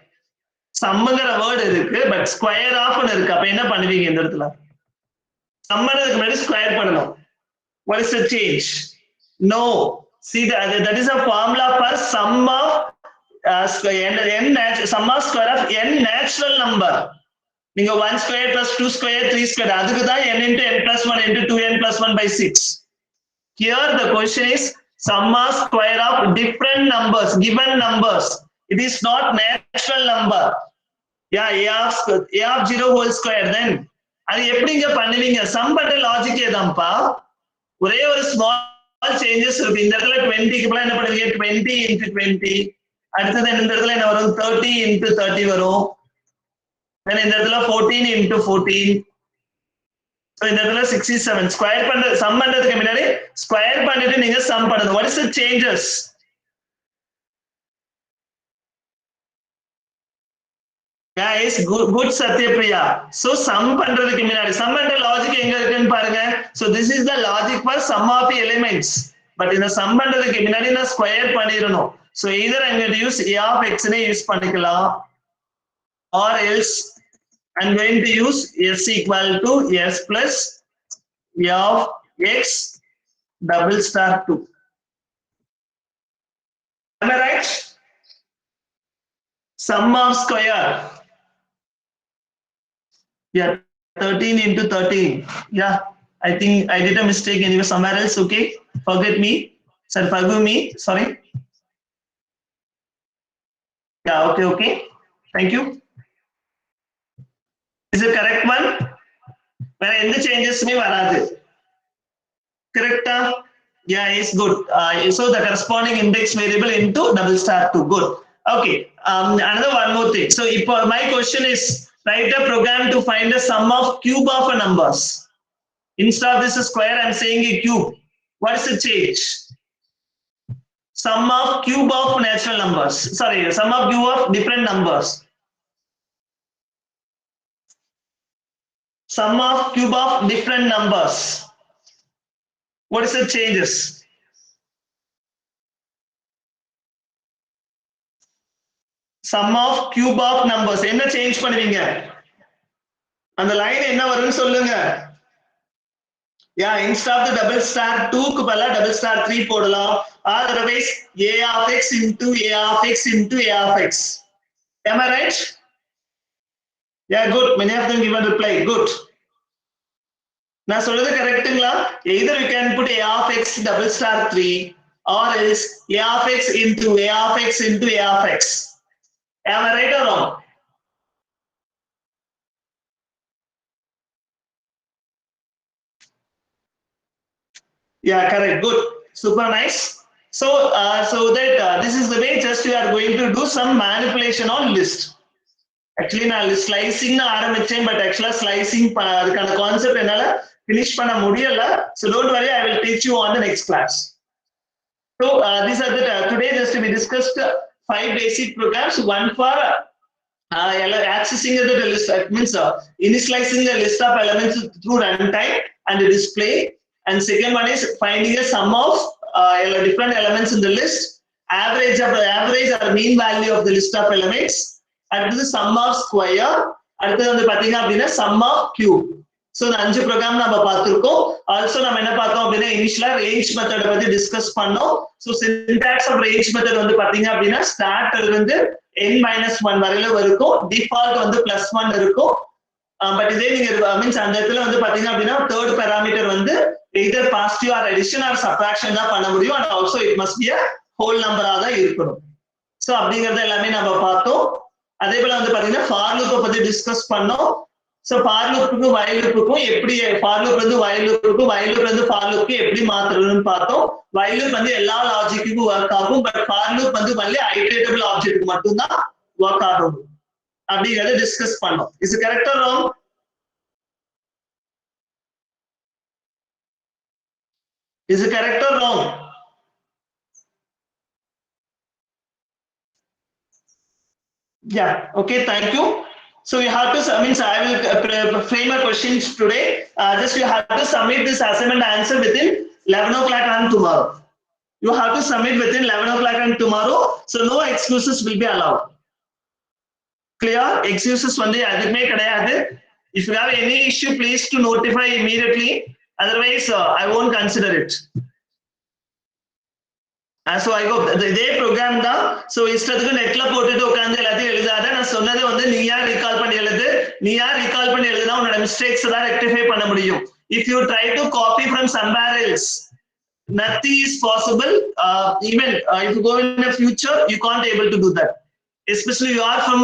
Sumங்கிற word இருக்கு but square of னு இருக்கு. அப்ப என்ன பண்ணுவீங்க இந்த இடத்துல? Sum பண்றதுக்கு முன்னாடி square பண்ணனும். What is the change? No. See that is a formula for sum of sum of square of n natural number. நீங்க 1 square plus 2 square 3 square அதுக்கு தான் n into n plus 1 into 2n plus 1 by 6. Here the question is sum of square of different numbers, given numbers. It is not natural number. Yeah, a of 0 whole square then. அது எப்படிங்க பண்ணுவீங்க? Some பண்ற logic ஏதான்ப்பா. ஒரே ஒரு small changes இருக்கு. இந்த இடத்துல 20 க்கு பதிலா என்ன பண்ணுவீங்க? 20 into 20. அடுத்தது இந்த இடத்துல என்ன வரும்? 30 into 30 வரும். then இந்த இடத்துல 14 into 14. so இந்த இடத்துல 67. ஸ்கொயர் பண்ற சம் பண்றதுக்கு முன்னாடி ஸ்கொயர் பண்ணிட்டு நீங்க சம் பண்ணணும். what is the changes? guys good Satyapriya. so sum பண்றதுக்கு முன்னாடி sum பண்ற லாஜிக் எங்க இருக்குன்னு பாருங்க. so this is the logic for sum of the elements. but இந்த sum பண்றதுக்கு முன்னாடி நான் square பண்ணிரணும். so either I'm going to use a of x னே யூஸ் பண்ணிக்கலாம் or else I'm going to use s equal to s plus a of x double star 2. Am I right? Sum of square. Yeah, 13 into 13. Yeah, I think I did a mistake anyway somewhere else. Okay, forget me. Sir, forgive me. Sorry. Yeah, okay. Thank you. Is it correct one? Where any changes me varadu. Correct? Yeah, it's good. So the corresponding index variable into double star 2. Good. Okay. Another one more thing. So if my question is write a program to find the sum of cube of numbers. Instead of this square, I'm saying a cube. What is the change? Sum of cube of natural numbers. Sorry, sum of cube of different numbers. Sum of cube of different numbers. What is the changes? Sum of cube of numbers. என்ன change பண்ணுவீங்க? அந்த line என்ன வரும்னு சொல்லுங்க. Yeah, instead of the double star 2 க்கு பதிலா double star 3 போடலாம். Otherwise a of x into a of x into a of x. Am I right? Yeah, good. Many of them given reply. Good. நான் சொல்றது கரெக்ட்டுங்களா? Either you can put a of x double star 3 or else a of x into a of x into a of x. Am I right or wrong? Yeah, correct. Good. Super nice. So that this is the way just you are going to do some manipulation on list. Actually, நான் slicing னு ஆரம்பிச்சேன் but actually slicing அதுக்கான concept என்னால finish பண்ண முடியல. So don't worry, I will teach you on the next class. So these are the today just we discussed 5 basic programs. One for accessing the list. That means initializing the list of elements through runtime and display. And second one is finding a sum of different elements in the list, average or mean value of the list of elements, and the sum of square, அடுத்து வந்து பாத்தீங்க அப்படின்னா sum of cube. So இந்த 5 program நம்ம பார்த்திருக்கோம். Also நம்ம என்ன பார்த்தோம் அப்படின்னா இனிஷியலா range method பத்தி டிஸ்கஸ் பண்ணோம். So syntax of range method வந்து பாத்தீங்க அப்படின்னா start இருந்து n-1 வரையில இருக்கும். default வந்து +1 இருக்கும். பட் இதே நீங்க மீன்ஸ் அந்த இடத்துல வந்து பாத்தீங்க அப்படின்னா third parameter வந்து either positive or addition or subtraction தான் பண்ண முடியும். and also it must be a whole number ஆ தான் இருக்கணும். சோ அப்படிங்கறது எல்லாமே நம்ம பார்த்தோம். அதே போல வந்து பாத்தீங்கன்னா for loop பத்தி டிஸ்கஸ் பண்ணோம். சோ for loopக்கும் while loopக்கும் எப்படி for loop வந்து while loopக்கும் while loop வந்து for loopக்கு எப்படி மாத்துறதுன்னு பார்த்தோம். while loop வந்து எல்லா லாஜிக்குக்கும் வர்க் ஆகும் பட் for loop வந்து only iteratable objectக்கு மட்டும் தான் வர்க் ஆகும். அப்படிங்கறத டிஸ்கஸ் பண்ணோம். Is it correct or wrong? Is it correct or wrong? Yeah, okay, thank you. So you have to, I will frame a questions today. Just you have to submit this assignment answer within 11 o'clock on tomorrow. You have to submit within 11 o'clock on tomorrow. So no excuses will be allowed. Clear? Excuses வந்து அதுக்குமே கிடையாது. If you have any issue, please to notify immediately. Otherwise, I won't consider it. So I go இதே program தான். So இஷ்டத்துக்கு நெட்ல போட்டுட்டு உட்காந்து எல்லாத்தையும் எழுதாத. நான் சொன்னது வந்து நீயா ரீகால் பண்ணி எழுது. நீயா ரீகால் பண்ணி எழுதுனா உன்னோட மிஸ்டேக்ஸ் தான் ரெக்டிஃபை பண்ண முடியும். If you try to copy from somewhere else, nothing is possible. Even if you go in the future, you can't able to do that. Especially you are from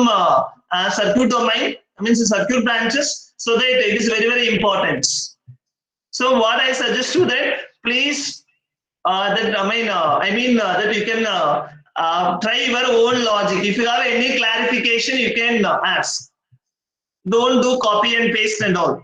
circuit domain, circuit branches, so that it is very, very important. So what I suggest you that please that you can try your own logic. If you have any clarification, you can ask. Don't do copy and paste and all.